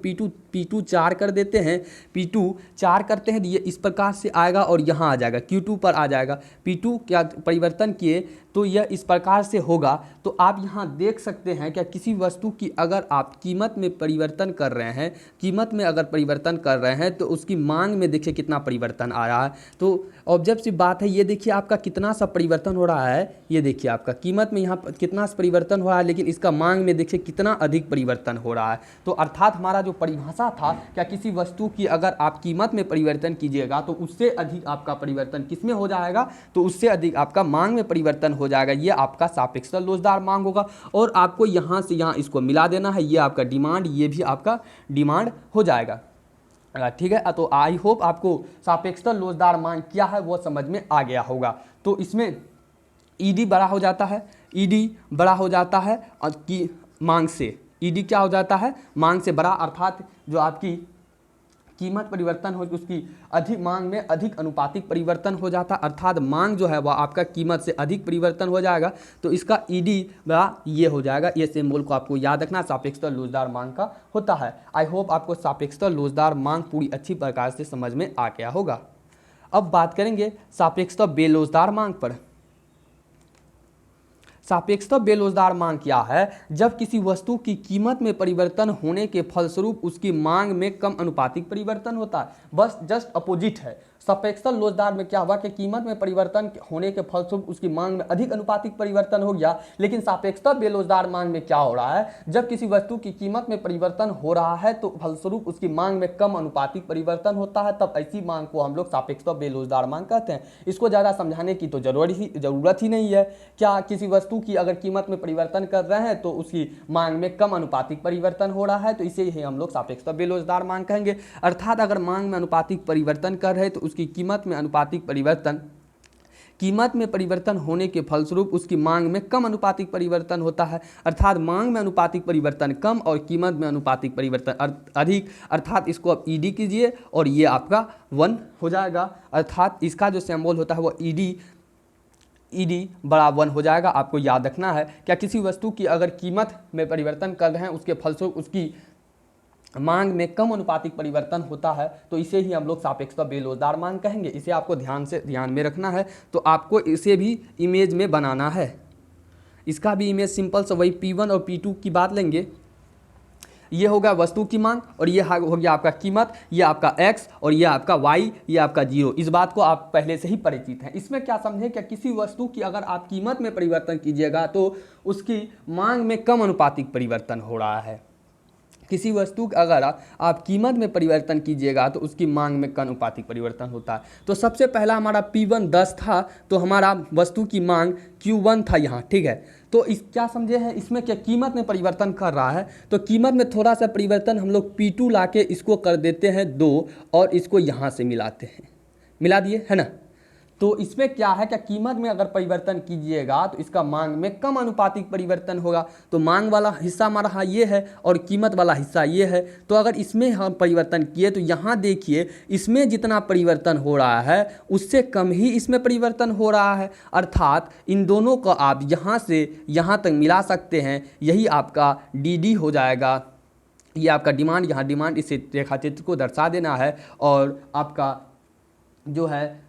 P2 4 कर देते हैं, P2 4 करते हैं, ये इस प्रकार से आएगा और यहाँ आ जाएगा, Q2 पर आ जाएगा। P2 क्या परिवर्तन किए तो यह इस प्रकार से होगा। तो आप यहाँ देख सकते हैं क्या किसी वस्तु की अगर आप कीमत में परिवर्तन कर रहे हैं, कीमत में अगर परिवर्तन कर रहे हैं तो उसकी मांग में देखिए कितना परिवर्तन आ रहा है। तो ऑब्जेक्ट सी बात है, ये देखिए आपका कितना सा परिवर्तन हो रहा है। ये देखिए आपका कीमत में यहाँ कितना सा परिवर्तन हो रहा है, लेकिन इसका मांग में देखिए कितना अधिक परिवर्तन हो रहा है। तो अर्थात हमारा जो परिभाषा था, क्या किसी वस्तु की अगर आप कीमत में परिवर्तन कीजिएगा तो उससे अधिक आपका परिवर्तन किस में हो जाएगा, तो उससे अधिक आपका मांग में परिवर्तन हो जाएगा। ये आपका सापेक्षतः लोचदार मांग होगा। और आपको यहाँ से यहाँ इसको मिला देना है, ये आपका डिमांड, ये भी आपका डिमांड हो जाएगा, ठीक है। तो आई होप आपको सापेक्षतः लोचदार मांग क्या है वो समझ में आ गया होगा। तो इसमें ईडी बड़ा हो जाता है, ईडी बड़ा हो जाता है की मांग से, ईडी क्या हो जाता है, मांग से बड़ा, अर्थात जो आपकी कीमत परिवर्तन हो उसकी अधिक मांग में अधिक अनुपातिक परिवर्तन हो जाता है, अर्थात मांग जो है वह आपका कीमत से अधिक परिवर्तन हो जाएगा, तो इसका ईडी बड़ा ये हो जाएगा। ये सिंबल को आपको याद रखना, सापेक्षता लोचदार मांग का होता है। आई होप आपको सापेक्षता लोचदार मांग पूरी अच्छी प्रकार से समझ में आ गया होगा। अब बात करेंगे सापेक्षता बेलोचदार मांग पर। सापेक्षता बेलोचदार मांग क्या है, जब किसी वस्तु की कीमत में परिवर्तन होने के फलस्वरूप उसकी मांग में कम अनुपातिक परिवर्तन होता है। बस जस्ट अपोजिट है। सापेक्षता लोचदार में क्या हुआ कि कीमत में परिवर्तन होने के फलस्वरूप उसकी मांग में अधिक अनुपातिक परिवर्तन हो गया, लेकिन सापेक्षता बेलोचदार मांग में क्या हो रहा है, जब किसी वस्तु की कीमत में परिवर्तन हो रहा है तो फलस्वरूप उसकी मांग में कम अनुपातिक परिवर्तन होता है, तब ऐसी मांग को हम लोग सापेक्षता बेलोचदार मांग कहते हैं। इसको ज़्यादा समझाने की तो जरूरत ही नहीं है। क्या किसी वस्तु की अगर कीमत में परिवर्तन कर रहे हैं तो उसकी मांग में कम अनुपातिक परिवर्तन हो रहा है, तो इसे ही हम लोग सापेक्षता बेलोचदार मांग कहेंगे। अर्थात अगर मांग में अनुपातिक परिवर्तन कर रहे तो उसकी कीमत में अनुपातिक परिवर्तन, कीमत में परिवर्तन होने के फलस्वरूप उसकी मांग में कम अनुपातिक परिवर्तन होता है, अर्थात मांग में अनुपातिक परिवर्तन कम और कीमत में अनुपातिक परिवर्तन अधिक, अर्थात इसको आप ईडी कीजिए और ये आपका 1 हो जाएगा, अर्थात इसका जो सिंबल होता है वो ईडी बड़ा 1 हो जाएगा। आपको याद रखना है क्या किसी वस्तु की अगर कीमत में परिवर्तन कर रहे हैं उसके फलस्वरूप उसकी मांग में कम अनुपातिक परिवर्तन होता है, तो इसे ही हम लोग सापेक्षता बेलोचदार मांग कहेंगे। इसे आपको ध्यान में रखना है, तो आपको इसे भी इमेज में बनाना है। इसका भी इमेज सिंपल से वही P1 और P2 की बात लेंगे। ये होगा वस्तु की मांग और ये हो गया आपका कीमत, ये आपका x और ये आपका y, ये आपका 0। इस बात को आप पहले से ही परिचित हैं। इसमें क्या समझे, क्या किसी वस्तु की अगर आप कीमत में परिवर्तन कीजिएगा तो उसकी मांग में कम अनुपातिक परिवर्तन हो रहा है। किसी वस्तु का अगर आप कीमत में परिवर्तन कीजिएगा तो उसकी मांग में कम अनुपातिक परिवर्तन होता है। तो सबसे पहला हमारा P1 10 था, तो हमारा वस्तु की मांग Q1 था यहाँ, ठीक है। तो इस क्या समझे हैं, इसमें क्या कीमत में परिवर्तन कर रहा है, तो कीमत में थोड़ा सा परिवर्तन हम लोग P2 लाके इसको कर देते हैं 2 और इसको यहाँ से मिलाते हैं, मिला दिए है ना। तो इसमें क्या है, क्या कीमत में अगर परिवर्तन कीजिएगा तो इसका मांग में कम अनुपातिक परिवर्तन होगा। तो मांग वाला हिस्सा हमारा ये है और कीमत वाला हिस्सा ये है। तो अगर इसमें हम परिवर्तन किए तो यहाँ देखिए इसमें जितना परिवर्तन हो रहा है उससे कम ही इसमें परिवर्तन हो रहा है, अर्थात इन दोनों को आप यहाँ से यहाँ तक मिला सकते हैं। यही आपका डी हो जाएगा। ये आपका डिमांड, यहाँ डिमांड इस रेखाचित्र को दर्शा देना है और आपका जो है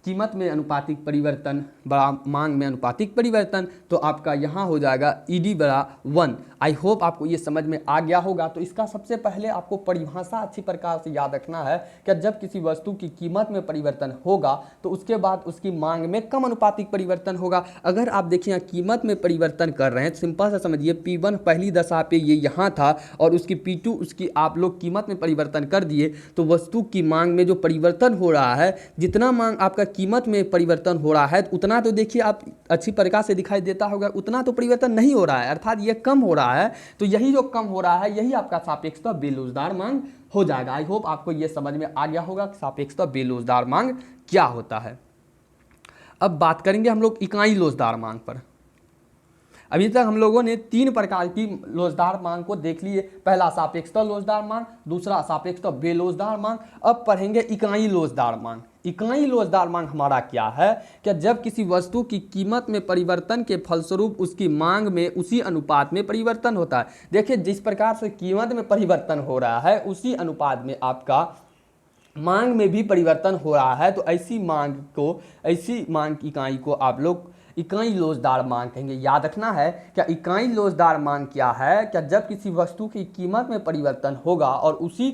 कीमत में अनुपातिक परिवर्तन बड़ा मांग में अनुपातिक परिवर्तन, तो आपका यहाँ हो जाएगा ईडी बड़ा 1। आई होप आपको ये समझ में आ गया होगा। तो इसका सबसे पहले आपको परिभाषा अच्छी प्रकार से याद रखना है कि जब किसी वस्तु की कीमत में परिवर्तन होगा तो उसके बाद उसकी मांग में कम अनुपातिक परिवर्तन होगा। अगर आप देखिए कीमत में परिवर्तन कर रहे हैं, सिंपल सा समझिए P1 पहली दशा पे ये यहाँ था और उसकी P2 उसकी आप लोग कीमत में परिवर्तन कर दिए, तो वस्तु की मांग में जो परिवर्तन हो रहा है, जितना मांग आपका कीमत में परिवर्तन हो रहा है उतना तो देखिए आप अच्छी प्रकार से दिखाई देता होगा, उतना तो परिवर्तन नहीं हो रहा है, अर्थात ये कम हो रहा है। तो यही जो कम हो रहा है यही आपका सापेक्षता बेलोचदार मांग हो जाएगा। आई होप आपको ये समझ में आ गया होगा कि सापेक्षता बेलोचदार मांग क्या होता है। अब बात करेंगे हम लोग इकाई लोचदार मांग पर। अभी तक हम लोगों ने 3 प्रकार की लोचदार मांग को देख लिए। पहला सापेक्षता लोचदार मांग, दूसरा सापेक्षता बेलोचदार मांग, अब पढ़ेंगे इकाई लोचदार मांग। इकाई लोचदार मांग हमारा क्या है, कि जब किसी वस्तु की कीमत में परिवर्तन के फलस्वरूप उसकी मांग में उसी अनुपात में परिवर्तन होता है। देखिए जिस प्रकार से कीमत में परिवर्तन हो रहा है उसी अनुपात में आपका मांग में भी परिवर्तन हो रहा है। तो ऐसी मांग की इकाई को आप लोग इकाई लोचदार मांग कहेंगे। याद रखना है क्या इकाई लोचदार मांग क्या है, क्या जब किसी वस्तु की कीमत में परिवर्तन होगा और उसी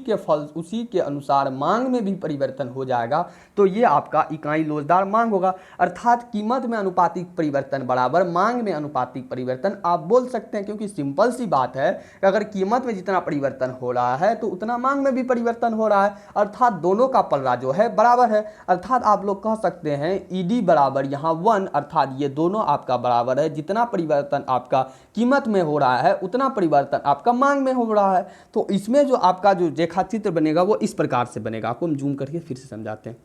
के अनुसार मांग में भी परिवर्तन हो जाएगा, तो ये आपका इकाई लोचदार मांग होगा। अर्थात कीमत में अनुपातिक परिवर्तन बराबर मांग में अनुपातिक परिवर्तन आप बोल सकते हैं, क्योंकि सिंपल सी बात है कि अगर कीमत में जितना परिवर्तन हो रहा है तो उतना मांग में भी परिवर्तन हो रहा है, अर्थात दोनों का पल्ला जो है बराबर है। अर्थात आप लोग कह सकते हैं ईडी बराबर यहाँ 1, अर्थात ये दोनों आपका बराबर है। जितना परिवर्तन आपका कीमत में हो रहा है उतना परिवर्तन आपका मांग में हो रहा है। तो इसमें जो आपका जो रेखाचित्र बनेगा वो इस प्रकार से बनेगा। आपको हम जूम करके फिर से समझाते हैं।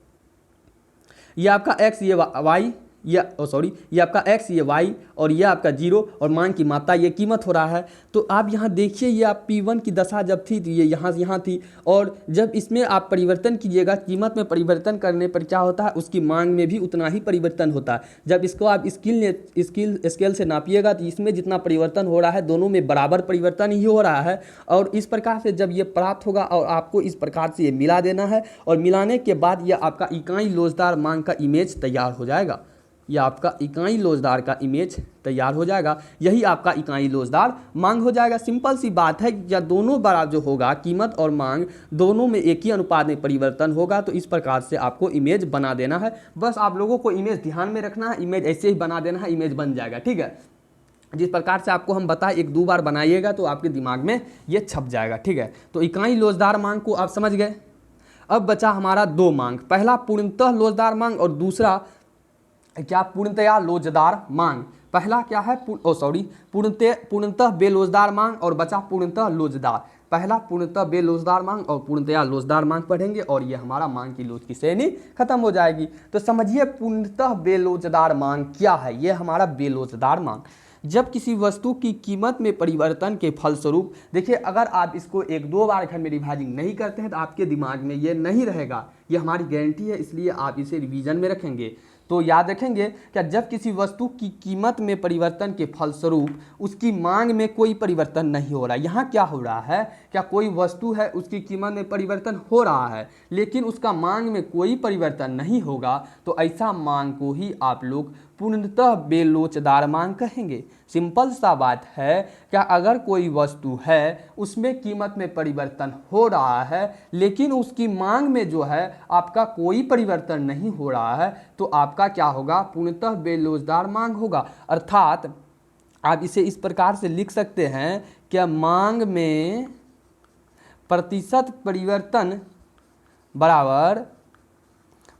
ये आपका x, ये y, ये सॉरी ये आपका x, ये y और ये आपका 0 और मांग की मात्रा ये कीमत हो रहा है। तो आप यहाँ देखिए ये आप P1 की दशा जब थी तो ये यहाँ थी, और जब इसमें आप परिवर्तन कीजिएगा, कीमत में परिवर्तन करने पर क्या होता है, उसकी मांग में भी उतना ही परिवर्तन होता है। जब इसको आप स्केल से नापिएगा तो इसमें जितना परिवर्तन हो रहा है दोनों में बराबर परिवर्तन ही हो रहा है। और इस प्रकार से जब ये प्राप्त होगा और आपको इस प्रकार से ये मिला देना है, और मिलाने के बाद यह आपका इकाई लोचदार मांग का इमेज तैयार हो जाएगा। यह आपका इकाई लोचदार का इमेज तैयार हो जाएगा, यही आपका इकाई लोचदार मांग हो जाएगा। सिंपल सी बात है, या दोनों बराबर जो होगा, कीमत और मांग दोनों में एक ही अनुपात में परिवर्तन होगा। तो इस प्रकार से आपको इमेज बना देना है। बस आप लोगों को इमेज ध्यान में रखना है, इमेज ऐसे ही बना देना है, इमेज बन जाएगा। ठीक है, जिस प्रकार से आपको हम बताएं, 1-2 बार बनाइएगा तो आपके दिमाग में ये छप जाएगा। ठीक है, तो इकाई लोचदार मांग को आप समझ गए। अब बचा हमारा 2 मांग, पहला पूर्णतः लोचदार मांग और दूसरा क्या, पूर्णतया लोचदार मांग। पहला क्या है, पूर्णतः बेलोचदार मांग, और बचा पूर्णतः लोचदार। पहला पूर्णतः बेलोचदार मांग और पूर्णतया लोचदार मांग पढ़ेंगे, और ये हमारा मांग की लोच की श्रेणी खत्म हो जाएगी। तो समझिए पूर्णतः बेलोचदार मांग क्या है। ये हमारा बेलोचदार मांग, जब किसी वस्तु की कीमत में परिवर्तन के फलस्वरूप, देखिए अगर आप इसको 1-2 बार घर में रिवाइजिंग नहीं करते हैं तो आपके दिमाग में ये नहीं रहेगा, ये हमारी गारंटी है, इसलिए आप इसे रिवीजन में रखेंगे। तो याद रखेंगे क्या, जब किसी वस्तु की कीमत में परिवर्तन के फलस्वरूप उसकी मांग में कोई परिवर्तन नहीं हो रहा है। यहाँ क्या हो रहा है, क्या कोई वस्तु है उसकी कीमत में परिवर्तन हो रहा है लेकिन उसका मांग में कोई परिवर्तन नहीं होगा, तो ऐसा मांग को ही आप लोग पूर्णतः बेलोचदार मांग कहेंगे। सिंपल सा बात है, क्या अगर कोई वस्तु है उसमें कीमत में परिवर्तन हो रहा है लेकिन उसकी मांग में जो है आपका कोई परिवर्तन नहीं हो रहा है, तो आपका क्या होगा, पूर्णतः बेलोचदार मांग होगा। अर्थात आप इसे इस प्रकार से लिख सकते हैं, क्या मांग में प्रतिशत परिवर्तन बराबर,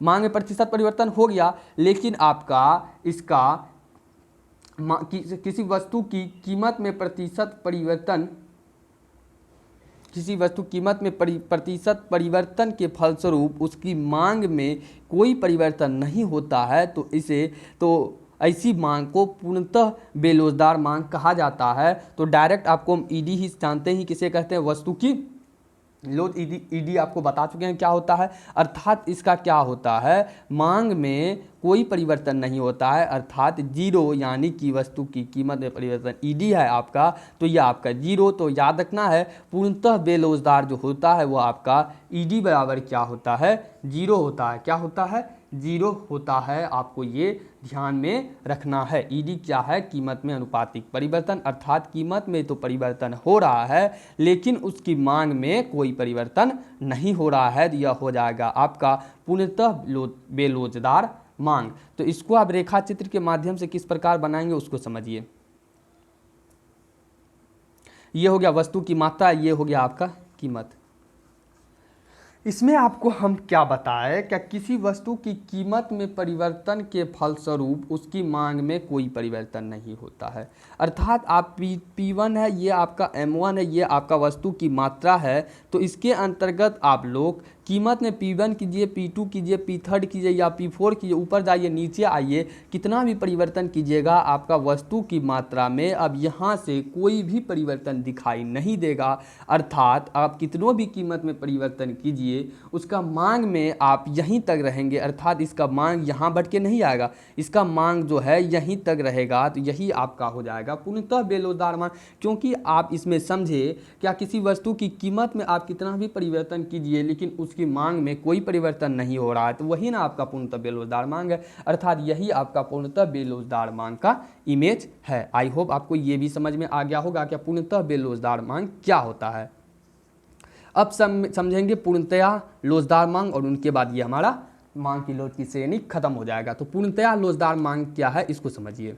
मांग में प्रतिशत परिवर्तन हो गया लेकिन आपका इसका किसी वस्तु की कीमत में प्रतिशत परिवर्तन, किसी वस्तु कीमत में प्रतिशत परिवर्तन के फलस्वरूप उसकी मांग में कोई परिवर्तन नहीं होता है, तो ऐसी मांग को पूर्णतः बेलोचदार मांग कहा जाता है। तो डायरेक्ट आपको हम ईडी ही जानते हैं किसे कहते हैं, वस्तु की लोच। ईडी आपको बता चुके हैं क्या होता है। अर्थात इसका क्या होता है, मांग में कोई परिवर्तन नहीं होता है, अर्थात 0, यानी कि वस्तु की कीमत में परिवर्तन ईडी है आपका, तो यह आपका 0। तो याद रखना है, पूर्णतः बेलोचदार जो होता है वो आपका ईडी बराबर क्या होता है, 0 होता है। क्या होता है, 0 होता है। आपको ये ध्यान में रखना है। ईडी क्या है, कीमत में अनुपातिक परिवर्तन, अर्थात कीमत में तो परिवर्तन हो रहा है लेकिन उसकी मांग में कोई परिवर्तन नहीं हो रहा है। यह हो जाएगा आपका पूर्णतः बेलोचदार मांग। तो इसको आप रेखा चित्र के माध्यम से किस प्रकार बनाएंगे उसको समझिए। ये हो गया वस्तु की मात्रा, ये हो गया आपका कीमत। इसमें आपको हम क्या बताएं, क्या किसी वस्तु की कीमत में परिवर्तन के फलस्वरूप उसकी मांग में कोई परिवर्तन नहीं होता है। अर्थात आप P1 है, ये आपका M1 है, ये आपका वस्तु की मात्रा है। तो इसके अंतर्गत आप लोग कीमत में P1 कीजिए, P2 कीजिए, P3 कीजिए या P4 कीजिए, ऊपर जाइए नीचे आइए, कितना भी परिवर्तन कीजिएगा आपका वस्तु की मात्रा में अब यहाँ से कोई भी परिवर्तन दिखाई नहीं देगा। अर्थात आप कितनों भी कीमत में परिवर्तन कीजिए उसका मांग में आप यहीं तक रहेंगे, अर्थात इसका मांग यहाँ बढ़ के नहीं आएगा, इसका मांग जो है यहीं तक रहेगा। तो यही आपका हो जाएगा पूर्णतः बेलोचदार मांग। क्योंकि आप इसमें समझे, क्या किसी वस्तु की कीमत में आप कितना भी परिवर्तन कीजिए लेकिन उसकी मांग में कोई परिवर्तन नहीं हो रहा है, तो वही ना आपका पूर्णतः बेलोचदार मांग है। अर्थात यही आपका पूर्णतः बेलोचदार मांग का इमेज है। आई होप आपको ये भी समझ में आ गया होगा कि पूर्णतः बेलोचदार मांग क्या होता है। अब समझेंगे पूर्णतया लोचदार मांग, और उनके बाद ये हमारा मांग की लोच की श्रेणी खत्म हो जाएगा। तो पूर्णतया लोचदार मांग क्या है इसको समझिए,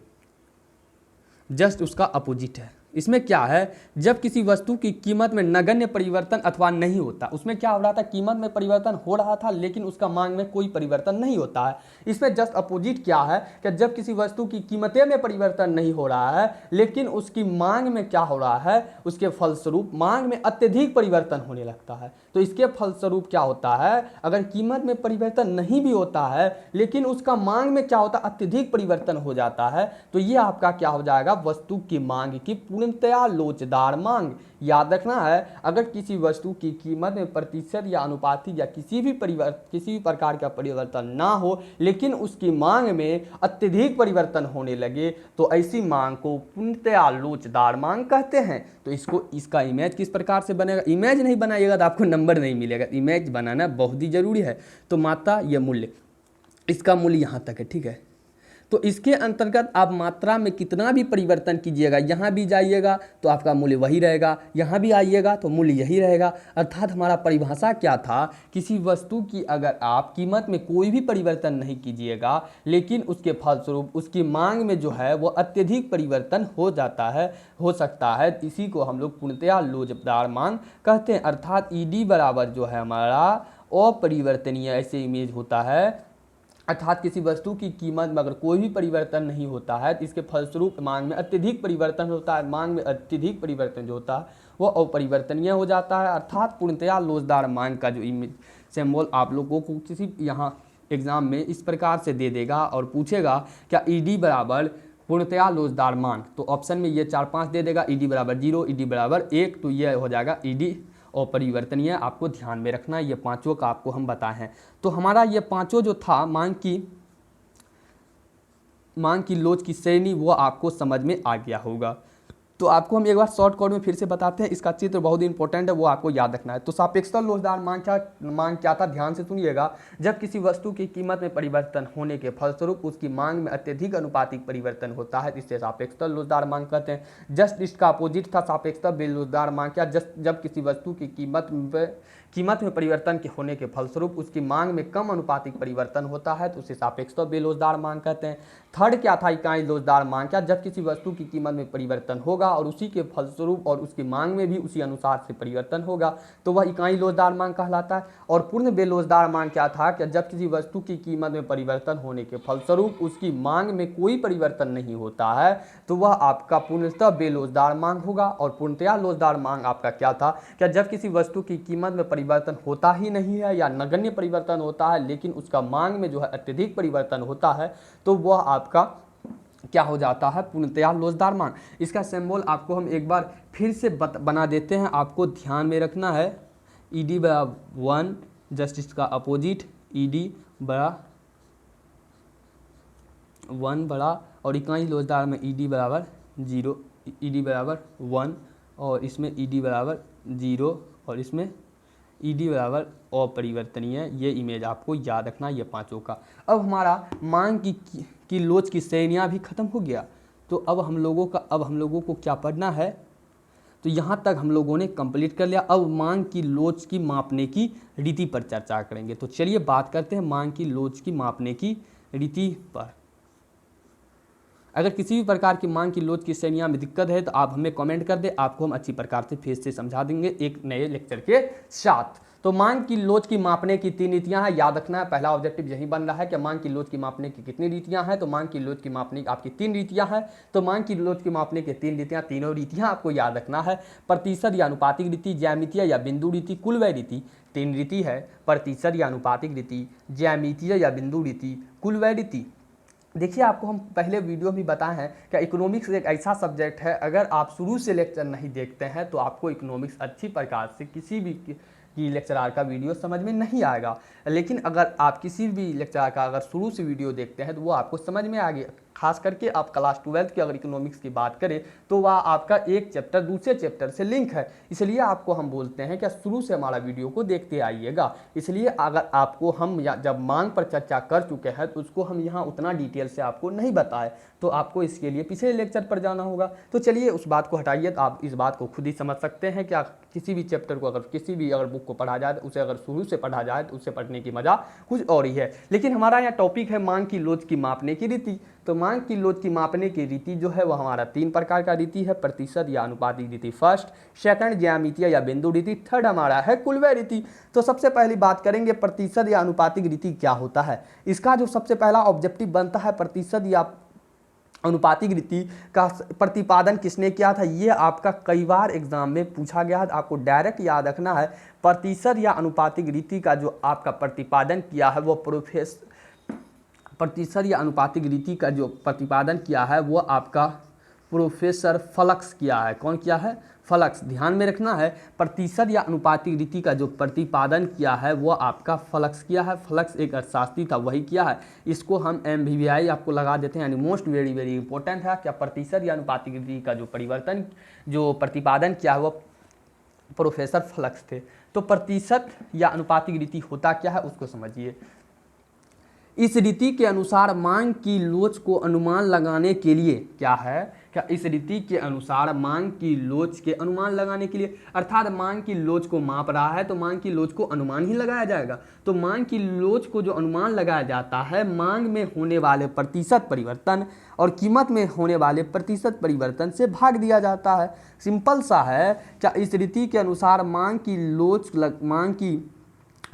जस्ट उसका अपोजिट है। इसमें क्या है, जब किसी वस्तु की कीमत में नगण्य परिवर्तन अथवा नहीं होता, उसमें क्या हो रहा था, कीमत में परिवर्तन हो रहा था लेकिन उसका मांग में कोई परिवर्तन नहीं होता है। इसमें जस्ट अपोजिट क्या है कि जब किसी वस्तु की कीमतें में परिवर्तन नहीं हो रहा है लेकिन उसकी मांग में क्या हो रहा है, उसके फलस्वरूप मांग में अत्यधिक परिवर्तन होने लगता है। तो इसके फलस्वरूप क्या होता है, अगर कीमत में परिवर्तन नहीं भी होता है लेकिन उसका मांग में क्या होता है, अत्यधिक परिवर्तन हो जाता है, तो ये आपका क्या हो जाएगा, वस्तु की मांग की पूर्णतया लोचदार मांग। याद रखना है, अगर किसी वस्तु की कीमत में प्रतिशत या अनुपातिक या किसी भी प्रकार का परिवर्तन ना हो लेकिन उसकी मांग में अत्यधिक परिवर्तन होने लगे तो ऐसी मांग को पूर्णतया लोचदार मांग कहते हैं। तो इसका इमेज किस प्रकार से बनेगा, इमेज नहीं बनाइएगा तो आपको नंबर नहीं मिलेगा, इमेज बनाना बहुत ही जरूरी है। तो मात्रा ये मूल्य, इसका मूल्य यहाँ तक है, ठीक है। तो इसके अंतर्गत आप मात्रा में कितना भी परिवर्तन कीजिएगा, यहाँ भी जाइएगा तो आपका मूल्य वही रहेगा, यहाँ भी आइएगा तो मूल्य यही रहेगा। अर्थात हमारा परिभाषा क्या था, किसी वस्तु की अगर आप कीमत में कोई भी परिवर्तन नहीं कीजिएगा लेकिन उसके फलस्वरूप उसकी मांग में जो है वो अत्यधिक परिवर्तन हो जाता है, हो सकता है, इसी को हम लोग पूर्णतया लोचदार मांग कहते हैं। अर्थात ईडी बराबर जो है हमारा अपरिवर्तनीय ऐसे इमेज होता है। अर्थात किसी वस्तु की कीमत में अगर कोई भी परिवर्तन नहीं होता है तो इसके फलस्वरूप मांग में अत्यधिक परिवर्तन होता है, मांग में अत्यधिक परिवर्तन जो होता है वो अपरिवर्तनीय हो जाता है। अर्थात पूर्णतया लोचदार मांग का जो इमेज सिंबल आप लोगों को किसी यहाँ एग्जाम में इस प्रकार से दे देगा और पूछेगा क्या ईडी बराबर पूर्णतया लोचदार मांग, तो ऑप्शन में ये 4-5 दे देगा, ईडी बराबर 0, ईडी बराबर 1, तो ये हो जाएगा ईडी और परिवर्तनीय। आपको ध्यान में रखना, ये पांचों का आपको हम बताए हैं। तो हमारा ये पांचों जो था मांग की लोच की श्रेणी वो आपको समझ में आ गया होगा। तो आपको हम एक बार शॉर्ट कोड में फिर से बताते हैं, इसका चित्र बहुत इंपॉर्टेंट है, वो आपको याद रखना है। तो सापेक्षता लोचदार मांग क्या था, ध्यान से सुनिएगा। जब किसी वस्तु की कीमत में परिवर्तन होने के फलस्वरूप उसकी मांग में अत्यधिक अनुपातिक परिवर्तन होता है, इससे सापेक्षता लोचदार मांग कहते हैं। जस्ट इसका अपोजिट था सापेक्षता बेलोचदार मांग क्या, जब किसी वस्तु की कीमत में परिवर्तन के होने के फलस्वरूप उसकी मांग में कम अनुपातिक परिवर्तन होता है तो उसे सापेक्षता बेलोचदार मांग कहते हैं। थर्ड क्या था, इकाई लोचदार मांग क्या, जब किसी वस्तु की कीमत में परिवर्तन होगा और उसी के फलस्वरूप और उसकी मांग में भी उसी अनुसार से परिवर्तन होगा तो वह इकाई लोचदार मांग कहलाता है। और पूर्ण बेलोचदार मांग क्या था कि जब किसी वस्तु की कीमत में परिवर्तन होने के फलस्वरूप उसकी मांग में कोई परिवर्तन नहीं होता है तो वह आपका पूर्णतः बेलोचदार मांग होगा। और पूर्णतया लोचदार मांग आपका क्या था कि जब किसी वस्तु की कीमत में परिवर्तन होता ही नहीं है या नगण्य परिवर्तन होता है लेकिन उसका मांग में जो है अत्यधिक परिवर्तन होता है तो वह आपका क्या हो जाता है, पूर्णतया लोचदार मांग। इसका सिंबल आपको हम एक बार फिर से बना देते हैं, आपको ध्यान में रखना है। ईडी बराबर 1, जस्ट इसका अपोजिट ईडी बड़ा 1 बड़ा और इकाई लोचदार में ईडी बराबर 0, ईडी बराबर 1 और इसमें ईडी बराबर 0 और इसमें ईडी बराबर अपरिवर्तनीय। ये इमेज आपको याद रखना, ये पांचों का। अब हमारा मांग की लोच की श्रेणियाँ भी खत्म हो गया। तो अब हम लोगों को क्या पढ़ना है, तो यहाँ तक हम लोगों ने कंप्लीट कर लिया। अब मांग की लोच की मापने की रीति पर चर्चा करेंगे। तो चलिए बात करते हैं मांग की लोच की मापने की रीति पर। अगर किसी भी प्रकार की मांग की लोच की श्रेणियाँ में दिक्कत है तो आप हमें कमेंट कर दें, आपको हम अच्छी प्रकार से फिर से समझा देंगे एक नए लेक्चर के साथ। तो मांग की लोच की मापने की 3 रीतियां हैं, याद रखना है। पहला ऑब्जेक्टिव यही बन रहा है कि मांग की लोच की मापने की कितनी रीतियां हैं, तो मांग की लोच की मापने की आपकी 3 रीतियां हैं। तो मांग की लोच की मापने की 3 रीतियां, तीनों रीतियां आपको याद रखना है। प्रतिशत या अनुपातिक रीति, ज्यामितीय या बिंदु रीति, कुलव्यय रीति। 3 रीति है, प्रतिशत या अनुपातिक रीति, ज्यामितीय या बिंदु रीति, कुलव्यय रीति। देखिए, आपको हम पहले वीडियो में बताए हैं कि इकोनॉमिक्स एक ऐसा सब्जेक्ट है, अगर आप शुरू से लेक्चर नहीं देखते हैं तो आपको इकोनॉमिक्स अच्छी प्रकार से किसी भी की लेक्चरार का वीडियो समझ में नहीं आएगा। लेकिन अगर आप किसी भी लेक्चरार का अगर शुरू से वीडियो देखते हैं तो वो आपको समझ में आ गया। खास करके आप क्लास 12 की अगर इकोनॉमिक्स की बात करें तो वह आपका एक चैप्टर दूसरे चैप्टर से लिंक है, इसलिए आपको हम बोलते हैं कि शुरू से हमारा वीडियो को देखते आइएगा। इसलिए अगर आपको हम जब मांग पर चर्चा कर चुके हैं तो उसको हम यहाँ उतना डिटेल से आपको नहीं बताए, तो आपको इसके लिए पिछले लेक्चर पर जाना होगा। तो चलिए उस बात को हटाइए, तो आप इस बात को खुद ही समझ सकते हैं कि किसी भी चैप्टर को अगर किसी भी अगर बुक को पढ़ा जाए, उसे अगर शुरू से पढ़ा जाए तो उसे पढ़ने की मज़ा कुछ और ही है। लेकिन हमारा यहाँ टॉपिक है मांग की लोच की मापने की रीति। तो मांग की लोच की मापने की रीति जो है वो हमारा 3 प्रकार का रीति है, प्रतिशत या अनुपातिक रीति फर्स्ट, सेकंड ज्यामितीय या बिंदु रीति, थर्ड हमारा है कुलव्य रीति। तो सबसे पहली बात करेंगे प्रतिशत या अनुपातिक रीति क्या होता है। इसका जो सबसे पहला ऑब्जेक्टिव बनता है प्रतिशत या अनुपातिक रीति का प्रतिपादन किसने किया था, ये आपका कई बार एग्जाम में पूछा गया है। आपको डायरेक्ट याद रखना है प्रतिशत या अनुपातिक रीति का जो आपका प्रतिपादन किया है वो प्रतिशत या अनुपातिक रीति का जो प्रतिपादन किया है वो आपका प्रोफेसर फलक्स किया है। कौन किया है? फलक्स। ध्यान में रखना है प्रतिशत या अनुपातिक रीति का जो प्रतिपादन किया है वो आपका फलक्स किया है। फलक्स एक अर्थशास्त्री था, वही किया है। इसको हम MVVI आपको लगा देते हैं, यानी मोस्ट वेरी वेरी इंपॉर्टेंट है। क्या प्रतिशत या अनुपातिक रीति का जो प्रतिपादन किया है वो प्रोफेसर फलक्स थे। तो प्रतिशत या अनुपातिक रीति होता क्या है उसको समझिए। इस रीति के अनुसार मांग की लोच को अनुमान लगाने के लिए क्या है, क्या इस रीति के अनुसार मांग की लोच के अनुमान लगाने के लिए, अर्थात मांग की लोच को माप रहा है तो मांग की लोच को अनुमान ही लगाया जाएगा। तो मांग की लोच को जो अनुमान लगाया जाता है मांग में होने वाले प्रतिशत परिवर्तन और कीमत में होने वाले प्रतिशत परिवर्तन से भाग दिया जाता है। सिंपल सा है। क्या इस रीति के अनुसार मांग की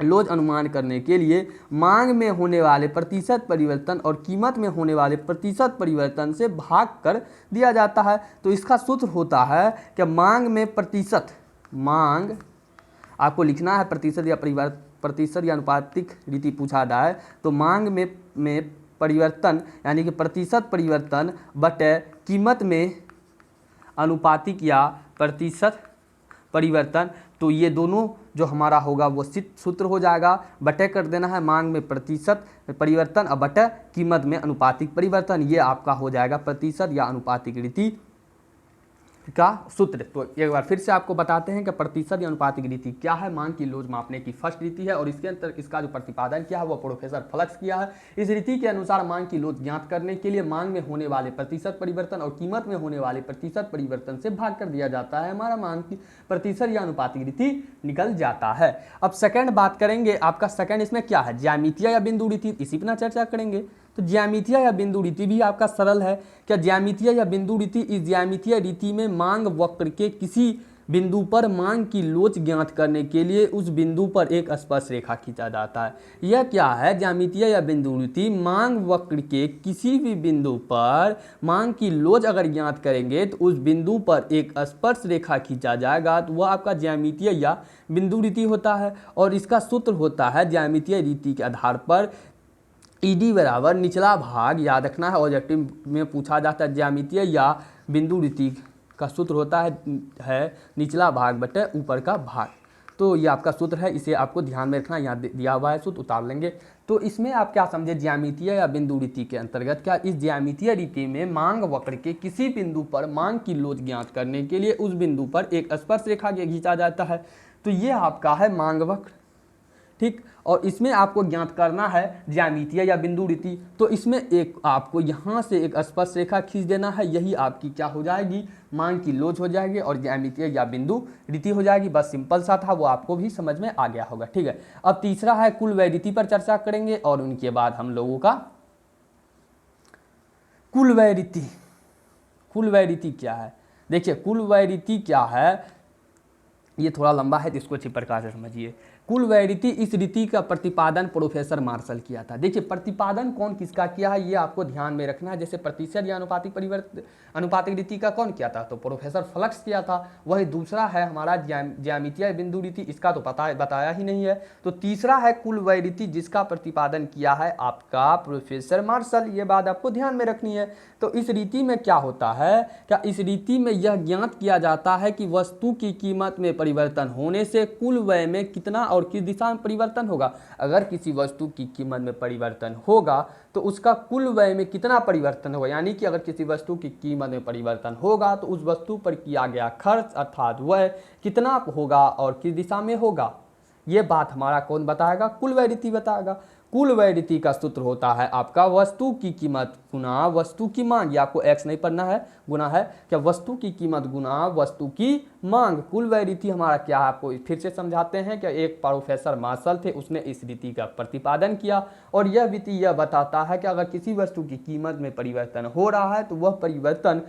लोच अनुमान करने के लिए मांग में होने वाले प्रतिशत परिवर्तन और कीमत में होने वाले प्रतिशत परिवर्तन से भाग कर दिया जाता है। तो इसका सूत्र होता है कि मांग में प्रतिशत, मांग आपको लिखना है प्रतिशत या अनुपातिक रीति पूछा जाए तो मांग में परिवर्तन यानी कि प्रतिशत परिवर्तन बटे कीमत में अनुपातिक या प्रतिशत परिवर्तन। तो ये दोनों जो हमारा होगा वो सूत्र हो जाएगा, बटे कर देना है मांग में प्रतिशत परिवर्तन और बटे कीमत में अनुपातिक परिवर्तन। ये आपका हो जाएगा प्रतिशत या अनुपातिक रीति का सूत्र। तो एक बार फिर से आपको बताते हैं कि प्रतिशत या अनुपातिक रीति क्या है। मांग की लोच मापने की फर्स्ट रीति है और इसके अंतर इसका जो प्रतिपादन किया है वो प्रोफेसर फलक्स किया है। इस रीति के अनुसार मांग की लोच ज्ञात करने के लिए मांग में होने वाले प्रतिशत परिवर्तन और कीमत में होने वाले प्रतिशत परिवर्तन से भाग कर दिया जाता है। हमारा मांग की प्रतिशत या अनुपातिक रीति निकल जाता है। अब सेकंड बात करेंगे, आपका सेकंड इसमें क्या है, ज्यामितीय या बिंदु रीति। इसी पर चर्चा करेंगे। तो ज्यामितीय या बिंदु रीति भी आपका सरल है। क्या ज्यामितीय या बिंदु रीति, इस ज्यामितीय रीति में मांग वक्र के किसी बिंदु पर मांग की लोच ज्ञात करने के लिए उस बिंदु पर एक स्पर्श रेखा खींचा जाता है। यह क्या है, ज्यामितीय या बिंदु रीति, मांग वक्र के किसी भी बिंदु पर मांग की लोच अगर ज्ञात करेंगे तो उस बिंदु पर एक स्पर्श रेखा खींचा जाएगा तो वह आपका ज्यामितीय या बिंदु रीति होता है। और इसका सूत्र होता है ज्यामितीय रीति के आधार पर ED बराबर निचला भाग, याद रखना है ऑब्जेक्टिव में पूछा जाता है। ज्यामितीय या बिंदु रीति का सूत्र होता है निचला भाग बटे ऊपर का भाग। तो ये आपका सूत्र है, इसे आपको ध्यान में रखना। यहाँ दिया हुआ है सूत्र, उतार लेंगे। तो इसमें आप क्या समझे, ज्यामितीय या बिंदु रीति के अंतर्गत क्या इस ज्यामितीय रीति में मांग वक्र के किसी बिंदु पर मांग की लोच ज्ञात करने के लिए उस बिंदु पर एक स्पर्श रेखा खींचा जाता है। तो ये आपका है मांग वक्र, ठीक। और इसमें आपको ज्ञात करना है ज्यामितीय या बिंदु रीति। तो इसमें एक आपको यहाँ से एक स्पर्श रेखा खींच देना है, यही आपकी क्या हो जाएगी, मांग की लोच हो जाएगी और ज्यामितीय या बिंदु रीति हो जाएगी। बस सिंपल सा था, वो आपको भी समझ में आ गया होगा, ठीक है। अब तीसरा है कुलव्य रीति पर चर्चा करेंगे और उनके बाद हम लोगों का कुलव्य रीति। कुलव्य रीति क्या है, देखिए कुलव्य रीति क्या है, ये थोड़ा लंबा है तो इसको अच्छी प्रकार से समझिए। कुलव्य रीति, इस रीति का प्रतिपादन प्रोफेसर मार्शल किया था। देखिए प्रतिपादन कौन किसका किया है ये आपको ध्यान में रखना है। जैसे प्रतिशत या अनुपातिक रीति का कौन किया था, तो प्रोफेसर फलक्स किया था। वही दूसरा है हमारा ज्यामितीय बिंदु रीति, इसका तो बताया ही नहीं है। तो तीसरा है कुलव्य रीति, जिसका प्रतिपादन किया है आपका प्रोफेसर मार्शल। ये बात आपको ध्यान में रखनी है। तो इस रीति में क्या होता है, क्या इस रीति में यह ज्ञात किया जाता है कि वस्तु की कीमत में परिवर्तन होने से कुल व्यय में कितना और किस दिशा में परिवर्तन होगा। अगर किसी वस्तु की कीमत में परिवर्तन होगा तो उसका कुल व्यय में कितना परिवर्तन होगा, यानी कि अगर किसी वस्तु की कीमत में परिवर्तन होगा तो उस वस्तु पर किया गया खर्च अर्थात व्यय कितना होगा और किस दिशा में होगा। ये बात हमारा कौन बताएगा, कुलव्य रीति बताएगा। कुल व्यय रीति का सूत्र होता है आपका वस्तु की कीमत गुना वस्तु की मांग। ये आपको एक्स नहीं पढ़ना है, गुना है क्या, वस्तु की कीमत गुना वस्तु की मांग। कुल व्यय रीति हमारा क्या है, आपको फिर से समझाते हैं कि एक प्रोफेसर मार्शल थे, उसने इस रीति का प्रतिपादन किया और यह रीति यह बताता है कि अगर किसी वस्तु की कीमत में परिवर्तन हो रहा है तो वह परिवर्तन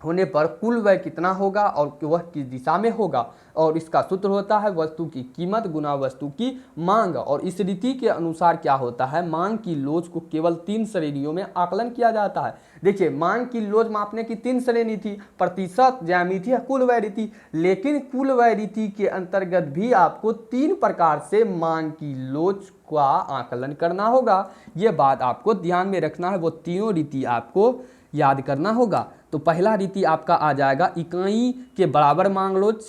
होने पर कुल व्यय कितना होगा और वह किस दिशा में होगा, और इसका सूत्र होता है वस्तु की कीमत गुना वस्तु की मांग। और इस रीति के अनुसार क्या होता है, मांग की लोच को केवल 3 श्रेणियों में आकलन किया जाता है। देखिए मांग की लोच मापने की 3 श्रेणी थी, प्रतिशत, ज्यामिति या कुल व्यय रीति। लेकिन कुल व्यय रीति के अंतर्गत भी आपको 3 प्रकार से मांग की लोच का आकलन करना होगा। ये बात आपको ध्यान में रखना है, वो तीनों रीति आपको याद करना होगा। तो पहला रीति आपका आ जाएगा इकाई के बराबर मांग लोच।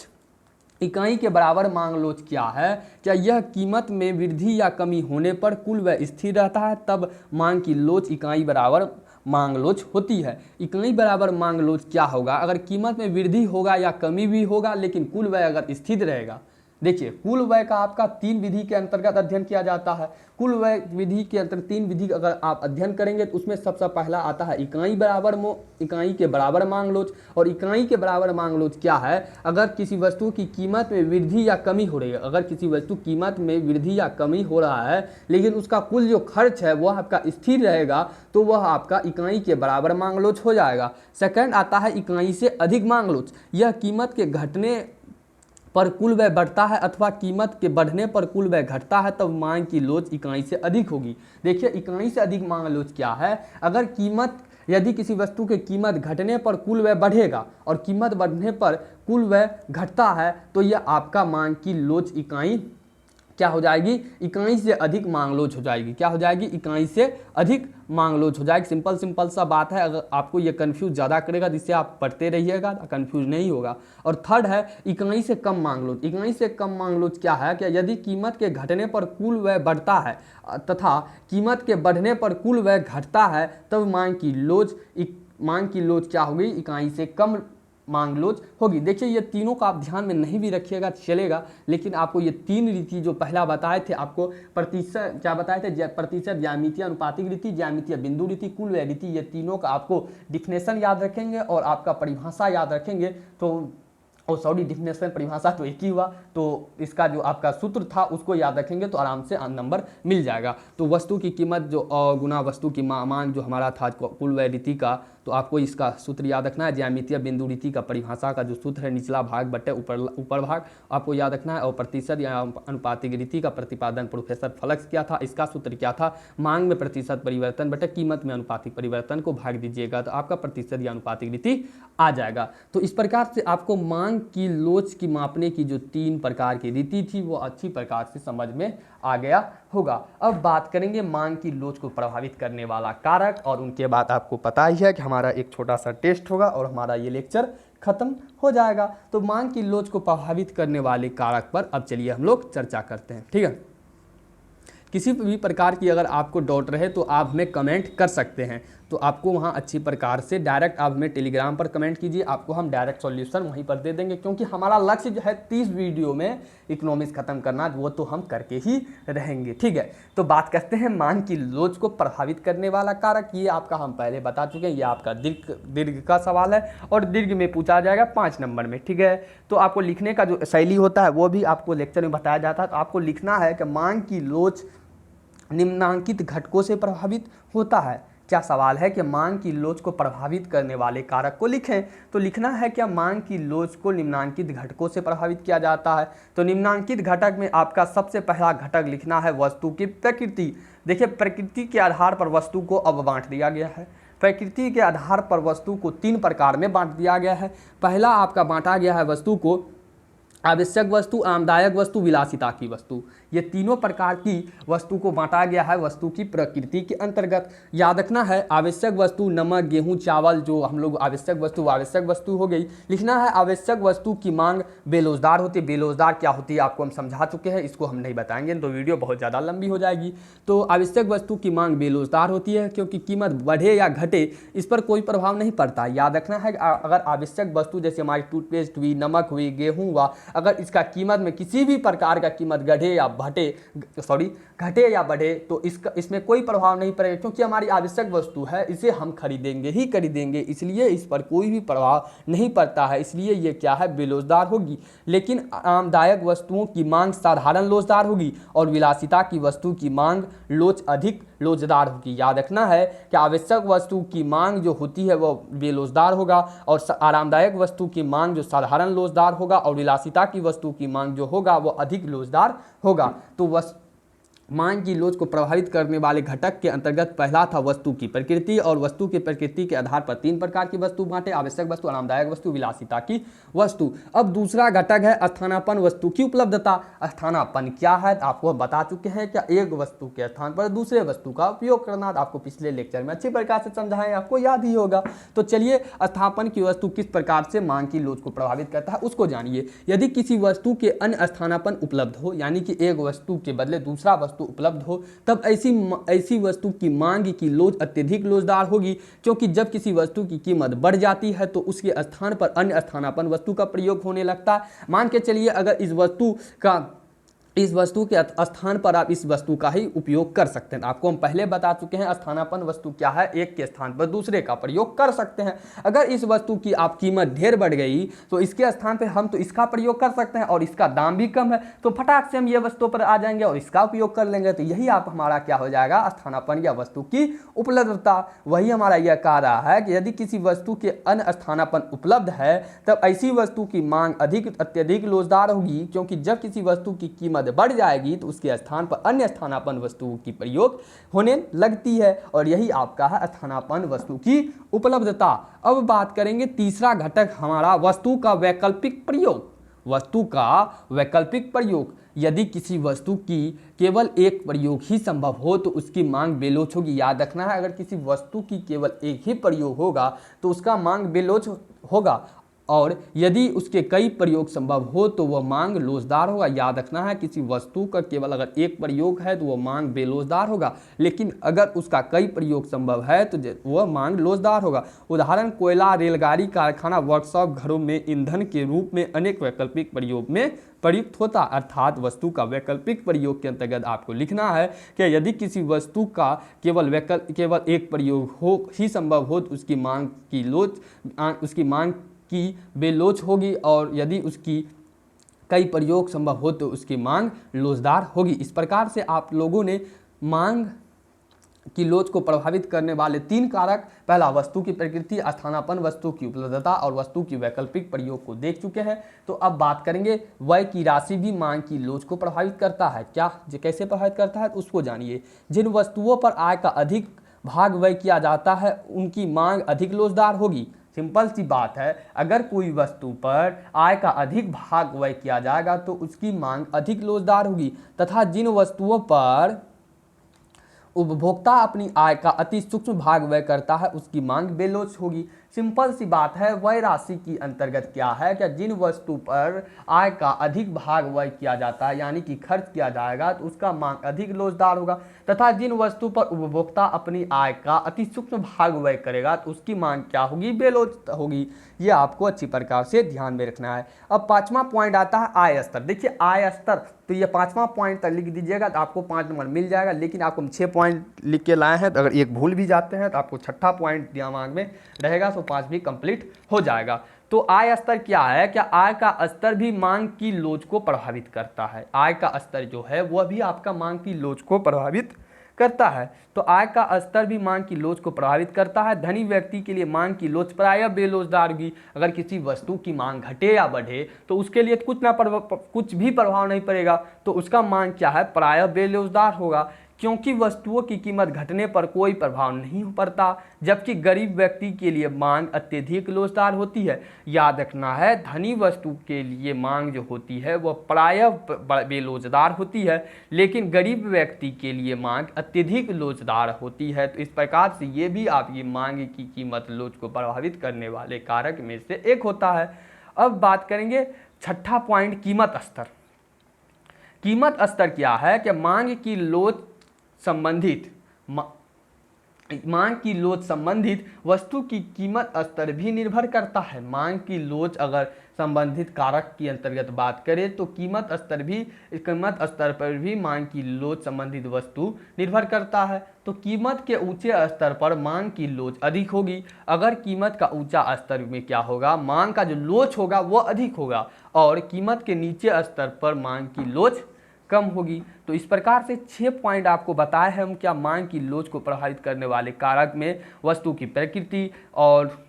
इकाई के बराबर मांग लोच क्या है, क्या यह कीमत में वृद्धि या कमी होने पर कुल व्यय स्थिर रहता है, तब मांग की लोच इकाई बराबर मांग लोच होती है। इकाई बराबर मांग लोच क्या होगा, अगर कीमत में वृद्धि होगा या कमी भी होगा लेकिन कुल व्यय अगर स्थिर रहेगा। देखिए कुल व्यय का आपका 3 विधि के अंतर्गत अध्ययन किया जाता है। कुल व्यय विधि के अंतर्गत 3 विधि अगर आप अध्ययन करेंगे तो उसमें सबसे पहला आता है इकाई के बराबर मांग लोच। और इकाई के बराबर मांग लोच क्या है, अगर किसी वस्तु की कीमत में वृद्धि या कमी हो रही है, अगर किसी वस्तु कीमत में वृद्धि या कमी हो रहा है लेकिन उसका कुल जो खर्च है वह आपका स्थिर रहेगा तो वह आपका इकाई के बराबर मांग लोच हो जाएगा। सेकंड आता है इकाई से अधिक मांग लोच। यह कीमत के घटने पर कुल व्यय बढ़ता है अथवा कीमत के बढ़ने पर कुल व्यय घटता है तब मांग की लोच इकाई से अधिक होगी। देखिए इकाई से अधिक मांग लोच क्या है, अगर कीमत यदि किसी वस्तु की कीमत घटने पर कुल व्यय बढ़ेगा और कीमत बढ़ने पर कुल व्यय घटता है तो यह आपका मांग की लोच इकाई क्या हो जाएगी, इकाई से अधिक मांग लोच हो जाएगी। क्या हो जाएगी, इकाई से अधिक मांग लोच हो जाएगी। सिंपल सा बात है, अगर आपको ये कंफ्यूज ज़्यादा करेगा जिससे आप पढ़ते रहिएगा कंफ्यूज नहीं होगा। और थर्ड है इकाई से कम मांग लोच। इकाई से कम मांग लोच क्या है, कि यदि कीमत के घटने पर कुल व्यय बढ़ता है तथा कीमत के बढ़ने पर कुल व्यय घटता है तब मांग की लोच क्या होगी, इकाई से कम मांग लोच होगी। देखिए ये तीनों का आप ध्यान में नहीं भी रखिएगा चलेगा, लेकिन आपको ये 3 रीति जो पहला बताए थे, आपको प्रतिशत क्या बताए थे, प्रतिशत, ज्यामितीय अनुपातिक रीति, ज्यामितीय बिंदु रीति, कुल व्यय रीति, ये तीनों का आपको डिफिनेशन याद रखेंगे और आपका परिभाषा याद रखेंगे तो डिफिनेशन परिभाषा तो एक ही हुआ, तो इसका जो आपका सूत्र था उसको याद रखेंगे तो आराम से नंबर मिल जाएगा। तो वस्तु की कीमत जो गुना वस्तु की मांग जो हमारा था कुल व्यय रीति का, तो आपको इसका सूत्र याद रखना है। ज्यामितीय बिंदु रीति का परिभाषा का जो सूत्र है निचला भाग बटे ऊपर भाग आपको याद रखना है। और प्रतिशत या अनुपातिक रीति का प्रतिपादन प्रोफेसर फलक्स किया था, इसका सूत्र क्या था, मांग में प्रतिशत परिवर्तन बटे कीमत में अनुपातिक परिवर्तन को भाग दीजिएगा तो आपका प्रतिशत या अनुपातिक रीति आ जाएगा। तो इस प्रकार से आपको मांग की लोच की मापने की जो 3 प्रकार की रीति थी वो अच्छी प्रकार से समझ में आ गया होगा। अब बात करेंगे मांग की लोच को प्रभावित करने वाला कारक, और उनके बाद आपको पता ही है कि हमारा एक छोटा सा टेस्ट होगा और हमारा ये लेक्चर खत्म हो जाएगा। तो मांग की लोच को प्रभावित करने वाले कारक पर अब चलिए हम लोग चर्चा करते हैं, ठीक है। किसी भी प्रकार की अगर आपको डाउट रहे तो आप हमें कमेंट कर सकते हैं, तो आपको वहाँ अच्छी प्रकार से डायरेक्ट आप हमें टेलीग्राम पर कमेंट कीजिए, आपको हम डायरेक्ट सॉल्यूशन वहीं पर दे देंगे, क्योंकि हमारा लक्ष्य जो है 30 वीडियो में इकोनॉमिक्स खत्म करना, वो तो हम करके ही रहेंगे, ठीक है। तो बात करते हैं मांग की लोच को प्रभावित करने वाला कारक। ये आपका हम पहले बता चुके हैं, ये आपका दीर्घ का सवाल है और दीर्घ में पूछा जाएगा 5 नंबर में, ठीक है। तो आपको लिखने का जो शैली होता है वो भी आपको लेक्चर में बताया जाता है। तो आपको लिखना है कि मांग की लोच निम्नांकित घटकों से प्रभावित होता है। क्या सवाल है कि मांग की लोच को प्रभावित करने वाले कारक को लिखें, तो लिखना है क्या मांग की लोच को निम्नांकित घटकों से प्रभावित किया जाता है। तो निम्नांकित घटक में आपका सबसे पहला घटक लिखना है वस्तु की प्रकृति। देखिए प्रकृति के आधार पर वस्तु को अब बांट दिया गया है। प्रकृति के आधार पर वस्तु को 3 प्रकार में बांट दिया गया है। पहला आपका बांटा गया है वस्तु को आवश्यक वस्तु, आरामदायक वस्तु, विलासिता की वस्तु। ये तीनों प्रकार की वस्तु को बांटा गया है वस्तु की प्रकृति के अंतर्गत। याद रखना है आवश्यक वस्तु नमक, गेहूं, चावल, जो हम लोग आवश्यक वस्तु हो गई। लिखना है आवश्यक वस्तु की मांग बेरोजगार होती है। बेरोजगार क्या होती है आपको हम समझा चुके हैं, इसको हम नहीं बताएंगे तो वीडियो बहुत ज़्यादा लंबी हो जाएगी। तो आवश्यक वस्तु की मांग बेरोजगार होती है क्योंकि कीमत बढ़े या घटे इस पर कोई प्रभाव नहीं पड़ता। याद रखना है अगर आवश्यक वस्तु जैसे हमारी टूथपेस्ट हुई, नमक हुई, गेहूँ हुआ, अगर इसका कीमत में किसी भी प्रकार का कीमत घटे या बढ़े तो इसमें कोई प्रभाव नहीं पड़ेगा, क्योंकि हमारी आवश्यक वस्तु है, इसे हम खरीदेंगे ही खरीदेंगे, इसलिए इस पर कोई भी प्रभाव नहीं पड़ता है, इसलिए ये क्या है, बेलोजदार होगी। लेकिन आरामदायक वस्तुओं की मांग साधारण लोचदार होगी और विलासिता की वस्तु की मांग अधिक लोचदार होगी। याद रखना है कि आवश्यक वस्तु की मांग जो होती है वो बेलोचदार होगा और आरामदायक वस्तु की मांग जो साधारण लोचदार होगा और विलासिता की वस्तु की मांग जो होगा वो अधिक लोचदार होगा। तो मांग की लोच को प्रभावित करने वाले घटक के अंतर्गत पहला था वस्तु की प्रकृति, और वस्तु की प्रकृति के आधार पर 3 प्रकार की वस्तु बांटे, आवश्यक वस्तु, आरामदायक वस्तु, विलासिता की वस्तु। अब दूसरा घटक है स्थानापन्न वस्तु की उपलब्धता। स्थानापन्न क्या है आपको बता चुके हैं, क्या एक वस्तु के स्थान पर दूसरे वस्तु का उपयोग करना, आपको पिछले लेक्चर में अच्छी प्रकार से समझाएं, आपको याद ही होगा। तो चलिए स्थानापन्न की वस्तु किस प्रकार से मांग की लोच को प्रभावित करता है उसको जानिए। यदि किसी वस्तु के अन्य स्थानापन्न उपलब्ध हो, यानी कि एक वस्तु के बदले दूसरा वस्तु उपलब्ध हो, तब ऐसी वस्तु की मांग की लोच अत्यधिक लोचदार होगी, क्योंकि जब किसी वस्तु की कीमत बढ़ जाती है तो उसके स्थान पर अन्य स्थानापन्न वस्तु का प्रयोग होने लगता है। मान के चलिए अगर इस वस्तु के स्थान पर आप इस वस्तु का ही उपयोग कर सकते हैं। आपको हम पहले बता चुके हैं स्थानापन्न वस्तु क्या है, एक के स्थान पर दूसरे का प्रयोग कर सकते हैं। अगर इस वस्तु की आप कीमत ढेर बढ़ गई तो इसके स्थान पर हम तो इसका प्रयोग कर सकते हैं और इसका दाम भी कम है, तो फटाक से हम ये वस्तु पर आ जाएंगे और इसका उपयोग कर लेंगे। तो यही आप हमारा क्या हो जाएगा, स्थानापन्न या वस्तु की उपलब्धता। वही हमारा यह कह रहा है कि यदि किसी वस्तु के अन्य स्थानापन्न उपलब्ध है तब ऐसी वस्तु की मांग अत्यधिक लोचदार होगी, क्योंकि जब किसी वस्तु की कीमत बढ़ जाएगी तो उसके स्थान पर अन्य स्थानापन्न वस्तुओं की प्रयोग होने लगती है, और यही आपका है स्थानापन्न वस्तु की उपलब्धता। अब बात करेंगे तीसरा घटक हमारा वस्तु का वैकल्पिक प्रयोग। वस्तु का वैकल्पिक प्रयोग, यदि किसी वस्तु की केवल एक प्रयोग ही संभव हो तो उसकी मांग बेलोच होगी। याद रखना है, अगर किसी वस्तु की केवल एक ही प्रयोग होगा तो उसका मांग बेलोच होगा, और यदि उसके कई प्रयोग संभव हो तो वह मांग लोचदार होगा। याद रखना है, किसी वस्तु का केवल अगर एक प्रयोग है तो वह मांग बेलोचदार होगा, लेकिन अगर उसका कई प्रयोग संभव है तो वह मांग लोचदार होगा। उदाहरण, कोयला, रेलगाड़ी, कारखाना, वर्कशॉप, घरों में ईंधन के रूप में अनेक वैकल्पिक प्रयोग में प्रयुक्त होता। अर्थात वस्तु का वैकल्पिक प्रयोग के अंतर्गत आपको लिखना है कि यदि किसी वस्तु का केवल एक प्रयोग हो ही संभव हो तो उसकी मांग की बेलोच होगी, और यदि उसकी कई प्रयोग संभव हो तो उसकी मांग लोचदार होगी। इस प्रकार से आप लोगों ने मांग की लोच को प्रभावित करने वाले 3 कारक, पहला वस्तु की प्रकृति, स्थानापन्न वस्तु की उपलब्धता और वस्तु की वैकल्पिक प्रयोग को देख चुके हैं। तो अब बात करेंगे व्यय की राशि भी मांग की लोच को प्रभावित करता है। कैसे प्रभावित करता है उसको जानिए। जिन वस्तुओं पर आय का अधिक भाग व्यय किया जाता है उनकी मांग अधिक लोचदार होगी। सिंपल सी बात है, अगर कोई वस्तु पर आय का अधिक भाग व्यय किया जाएगा तो उसकी मांग अधिक लोचदार होगी, तथा जिन वस्तुओं पर उपभोक्ता अपनी आय का अति सूक्ष्म भाग व्यय करता है उसकी मांग बेलोच होगी। सिंपल सी बात है, व्यय राशि की अंतर्गत क्या है कि जिन वस्तु पर आय का अधिक भाग व्यय किया जाता है यानी कि खर्च किया जाएगा तो उसका मांग अधिक लोचदार होगा, तथा जिन वस्तु पर उपभोक्ता अपनी आय का अति सूक्ष्म भाग व्यय करेगा तो उसकी मांग क्या होगी, बेलोच होगी। ये आपको अच्छी प्रकार से ध्यान में रखना है। अब 5वां पॉइंट आता है आय स्तर। देखिए आय स्तर, तो ये 5वां पॉइंट तक लिख दीजिएगा तो आपको 5 नंबर मिल जाएगा, लेकिन आपको हम 6 पॉइंट लिख के लाए हैं तो अगर एक भूल भी जाते हैं तो आपको 6ठा पॉइंट दिमाग में रहेगा, तो 5 भी कंप्लीट हो जाएगा। तो आय स्तर क्या है, क्या आय का स्तर भी मांग की लोच को प्रभावित करता है। आय का स्तर जो है वह भी आपका मांग की लोच को प्रभावित करता है। तो आय का स्तर भी मांग की लोच को प्रभावित करता है। धनी व्यक्ति के लिए मांग की लोच प्रायः बेलोचदार होगी। अगर किसी वस्तु की मांग घटे या बढ़े तो उसके लिए कुछ भी प्रभाव नहीं पड़ेगा, तो उसका मांग क्या है, प्रायः बेलोचदार होगा, क्योंकि वस्तुओं की कीमत घटने पर कोई प्रभाव नहीं पड़ता, जबकि गरीब व्यक्ति के लिए मांग अत्यधिक लोचदार होती है। याद रखना है, धनी वस्तु के लिए मांग जो होती है वह प्रायः बेलोचदार होती है, लेकिन गरीब व्यक्ति के लिए मांग अत्यधिक लोचदार होती है। तो इस प्रकार से ये भी आपकी मांग की कीमत लोच को प्रभावित करने वाले कारक में से एक होता है। अब बात करेंगे 6ठा पॉइंट, कीमत स्तर। कीमत स्तर क्या है कि मांग की लोच संबंधित वस्तु की कीमत स्तर भी निर्भर करता है। मांग की लोच अगर संबंधित कारक की अंतर्गत बात करें तो कीमत स्तर पर भी मांग की लोच संबंधित वस्तु निर्भर करता है। तो कीमत के ऊंचे स्तर पर मांग की लोच अधिक होगी। अगर कीमत का ऊंचा स्तर में क्या होगा, मांग का जो लोच होगा वो अधिक होगा, और कीमत के नीचे स्तर पर मांग की लोच कम होगी। तो इस प्रकार से 6 पॉइंट आपको बताए हैं हम क्या मांग की लोच को प्रभावित करने वाले कारक में वस्तु की प्रकृति, और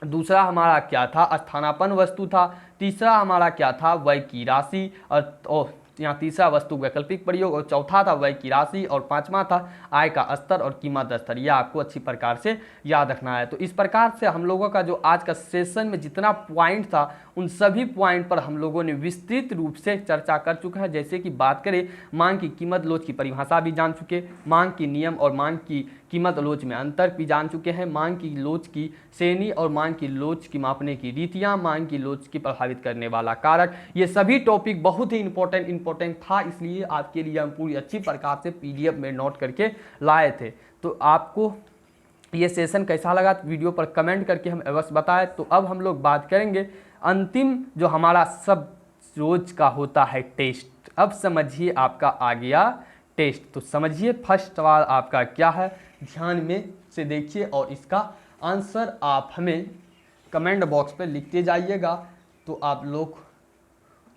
दूसरा हमारा क्या था, स्थानापन्न वस्तु था। तीसरा हमारा क्या था, व्यय की राशि, और यहाँ तीसरा वस्तु वैकल्पिक प्रयोग, और चौथा था व्यय की राशि, और पांचवा था आय का स्तर और कीमत स्तर। यह आपको अच्छी प्रकार से याद रखना है। तो इस प्रकार से हम लोगों का जो आज का सेशन में जितना पॉइंट था उन सभी पॉइंट पर हम लोगों ने विस्तृत रूप से चर्चा कर चुका है। जैसे कि बात करें, मांग की कीमत लोच की परिभाषा भी जान चुके, मांग की नियम और मांग की कीमत लोच में अंतर भी जान चुके हैं, मांग की लोच की श्रेणी और मांग की लोच की मापने की रीतियां, मांग की लोच की प्रभावित करने वाला कारक। ये सभी टॉपिक बहुत ही इंपॉर्टेंट था, इसलिए आपके लिए हम पूरी अच्छी प्रकार से PDF में नोट करके लाए थे। तो आपको ये सेशन कैसा लगा वीडियो पर कमेंट करके हम अवश्य बताएं। तो अब हम लोग बात करेंगे अंतिम जो हमारा सब रोज का होता है टेस्ट। अब समझिए आपका आ गया टेस्ट। तो समझिए फर्स्ट सवाल आपका क्या है, ध्यान में से देखिए और इसका आंसर आप हमें कमेंट बॉक्स पे लिखते जाइएगा। तो आप लोग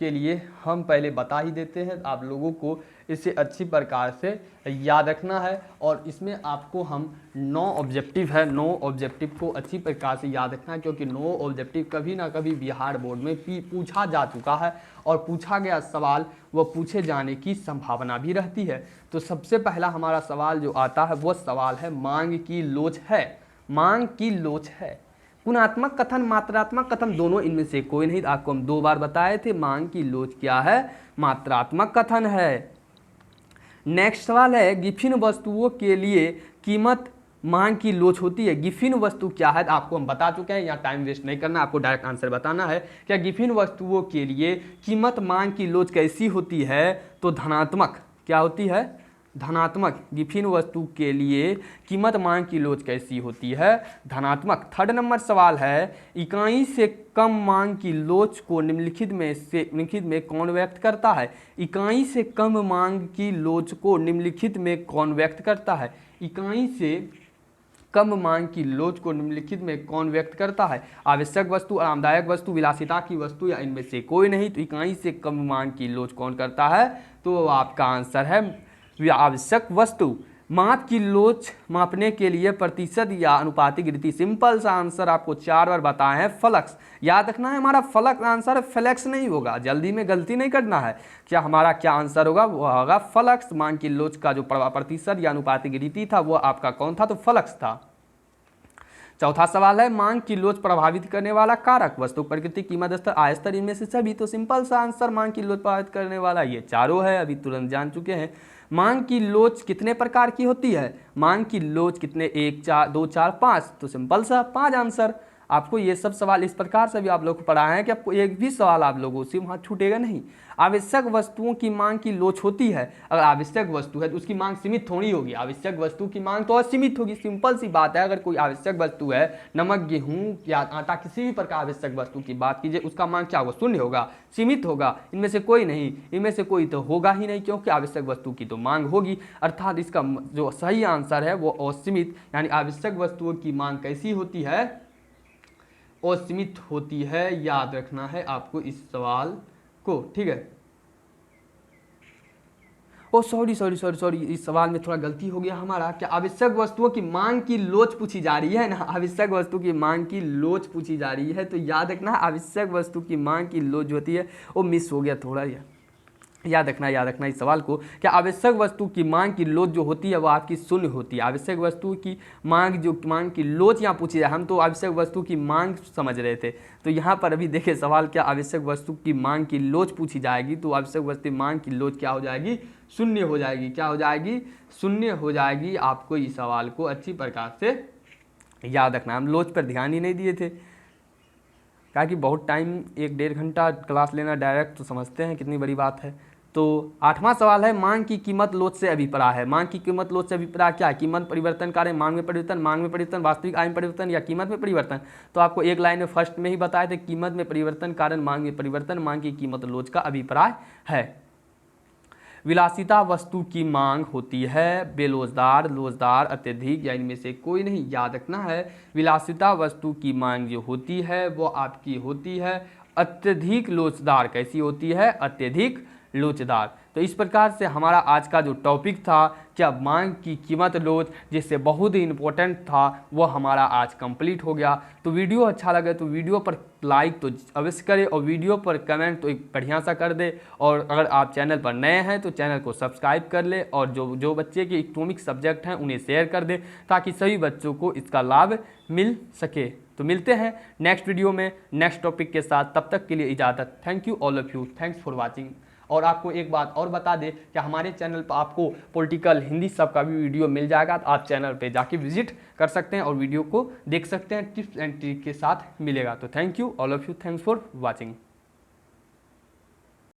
के लिए हम पहले बता ही देते हैं, आप लोगों को इसे अच्छी प्रकार से याद रखना है। और इसमें आपको हम 9 ऑब्जेक्टिव है, 9 ऑब्जेक्टिव को अच्छी प्रकार से याद रखना है, क्योंकि 9 ऑब्जेक्टिव कभी ना कभी बिहार बोर्ड में पूछा जा चुका है, और पूछा गया सवाल वह पूछे जाने की संभावना भी रहती है। तो सबसे पहला हमारा सवाल जो आता है वो सवाल है, मांग की लोच है। मांग की लोच है, गुणात्मक कथन मात्रात्मक कथन दोनों इनमें से कोई नहीं। आपको हम 2 बार बताए थे, मांग की लोच क्या है, मात्रात्मक कथन है। नेक्स्ट सवाल है, गिफिन वस्तुओं के लिए कीमत मांग की लोच होती है। गिफिन वस्तु क्या है आपको हम बता चुके हैं, यहाँ टाइम वेस्ट नहीं करना, आपको डायरेक्ट आंसर बताना है। क्या गिफिन वस्तुओं के लिए कीमत मांग की लोच कैसी होती है, तो धनात्मक। क्या होती है, धनात्मक। गिफिन वस्तु के लिए कीमत मांग की लोच कैसी होती है, धनात्मक। थर्ड नंबर सवाल है, इकाई से कम मांग की लोच को निम्नलिखित में कौन व्यक्त करता है। इकाई से कम मांग की लोच को निम्नलिखित में कौन व्यक्त करता है। इकाई से कम मांग की लोच को निम्नलिखित में कौन व्यक्त करता है। आवश्यक वस्तु, आरामदायक वस्तु, विलासिता की वस्तु, या इनमें से कोई नहीं। तो इकाई से कम मांग की लोच कौन करता है, तो आपका आंसर है आवश्यक वस्तु। माप की लोच मापने के लिए प्रतिशत या अनुपातिक रीति, सिंपल सा आंसर आपको 4 बार बताए हैं, फ्लक्स। याद रखना है हमारा फ्लक्स आंसर है, फ्लैक्स नहीं होगा, जल्दी में गलती नहीं करना है। क्या हमारा क्या आंसर होगा, वो होगा फ्लक्स। मांग की लोच का जो प्रतिशत या अनुपातिक रीति था वो आपका कौन था, तो फ्लक्स था। चौथा सवाल है, मांग की लोच प्रभावित करने वाला कारक, वस्तु प्रकृति, कीमत स्तर, आय स्तर, इनमें से सभी। तो सिंपल सा आंसर मांग की लोच प्रभावित करने वाला ये चारों है, अभी तुरंत जान चुके हैं। मांग की लोच कितने प्रकार की होती है, मांग की लोच कितने, 1 4 2 4 5। तो सिंपल सा 5 आंसर। आपको ये सब सवाल इस प्रकार से भी आप लोग को पढ़ाए हैं कि आपको एक भी सवाल आप लोगों से वहाँ छूटेगा नहीं। आवश्यक वस्तुओं की मांग की लोच होती है। अगर आवश्यक वस्तु है तो उसकी मांग सीमित थोड़ी होगी, आवश्यक वस्तु की मांग तो असीमित होगी, सिंपल सी बात है। अगर कोई आवश्यक वस्तु है, नमक, गेहूं या आटा, किसी भी प्रकार आवश्यक वस्तु की बात कीजिए, उसका मांग क्या होगा, शून्य होगा, सीमित होगा। इनमें से कोई नहीं, इनमें से कोई तो होगा ही नहीं, क्योंकि आवश्यक वस्तु की तो मांग होगी। अर्थात इसका जो सही आंसर है वो असीमित, यानी आवश्यक वस्तुओं की मांग कैसी होती है, असीमित होती है। याद रखना है आपको इस सवाल को, ठीक है। ओ सॉरी, इस सवाल में थोड़ा गलती हो गया हमारा। क्या आवश्यक वस्तुओं की मांग की लोच पूछी जा रही है ना, आवश्यक वस्तु की मांग की लोच पूछी जा रही है। तो याद रखना आवश्यक वस्तु की मांग की लोच जो होती है वो मिस हो गया थोड़ा, याद रखना इस सवाल को। क्या आवश्यक वस्तु की मांग की लोच जो होती है वो आपकी शून्य होती है। आवश्यक वस्तु की मांग की लोच यहाँ पूछी जाए, हम तो आवश्यक वस्तु की मांग समझ रहे थे। तो यहाँ पर अभी देखिए सवाल, क्या आवश्यक वस्तु की मांग की लोच पूछी जाएगी, तो आवश्यक वस्तु की मांग की लोच क्या हो जाएगी, शून्य हो जाएगी। क्या हो जाएगी, शून्य हो जाएगी। आपको इस सवाल को अच्छी प्रकार से याद रखना। हम लोच पर ध्यान ही नहीं दिए थे, क्या कि बहुत टाइम 1 डेढ़ घंटा क्लास लेना डायरेक्ट, तो समझते हैं कितनी बड़ी बात है। तो 8वां सवाल है मांग की कीमत लोच से अभिप्राय है। मांग की कीमत लोच से अभिप्राय क्या है? कीमत परिवर्तन कार्य, मांग में परिवर्तन, वास्तविक आय में परिवर्तन या कीमत में परिवर्तन। तो आपको एक लाइन में फर्स्ट में ही बताए थे, कीमत में परिवर्तन कारण मांग में परिवर्तन, मांग की कीमत लोच का अभिप्राय है। विलासिता वस्तु की मांग होती है, बेलोचदार, लोचदार, अत्यधिक या इनमें से कोई नहीं। याद रखना है, विलासिता वस्तु की मांग जो होती है वो आपकी होती है अत्यधिक लोचदार। कैसी होती है? अत्यधिक लोचदार। तो इस प्रकार से हमारा आज का जो टॉपिक था, क्या मांग की कीमत लोच, जिससे बहुत ही इंपॉर्टेंट था, वो हमारा आज कंप्लीट हो गया। तो वीडियो अच्छा लगे तो वीडियो पर लाइक तो अवश्य करें और वीडियो पर कमेंट तो एक बढ़िया सा कर दे। और अगर आप चैनल पर नए हैं तो चैनल को सब्सक्राइब कर ले और जो बच्चे के इकोनॉमिक सब्जेक्ट हैं उन्हें शेयर कर दे, ताकि सभी बच्चों को इसका लाभ मिल सके। तो मिलते हैं नेक्स्ट वीडियो में नेक्स्ट टॉपिक के साथ। तब तक के लिए इजाज़त। Thank you all of you, thanks for watching. और आपको एक बात और बता दें कि हमारे चैनल पर आपको पॉलिटिकल हिंदी सब का भी वीडियो मिल जाएगा, तो आप चैनल पे जाके विजिट कर सकते हैं और वीडियो को देख सकते हैं, टिप्स एंड ट्रिक के साथ मिलेगा। तो thank you all of you, thanks for watching.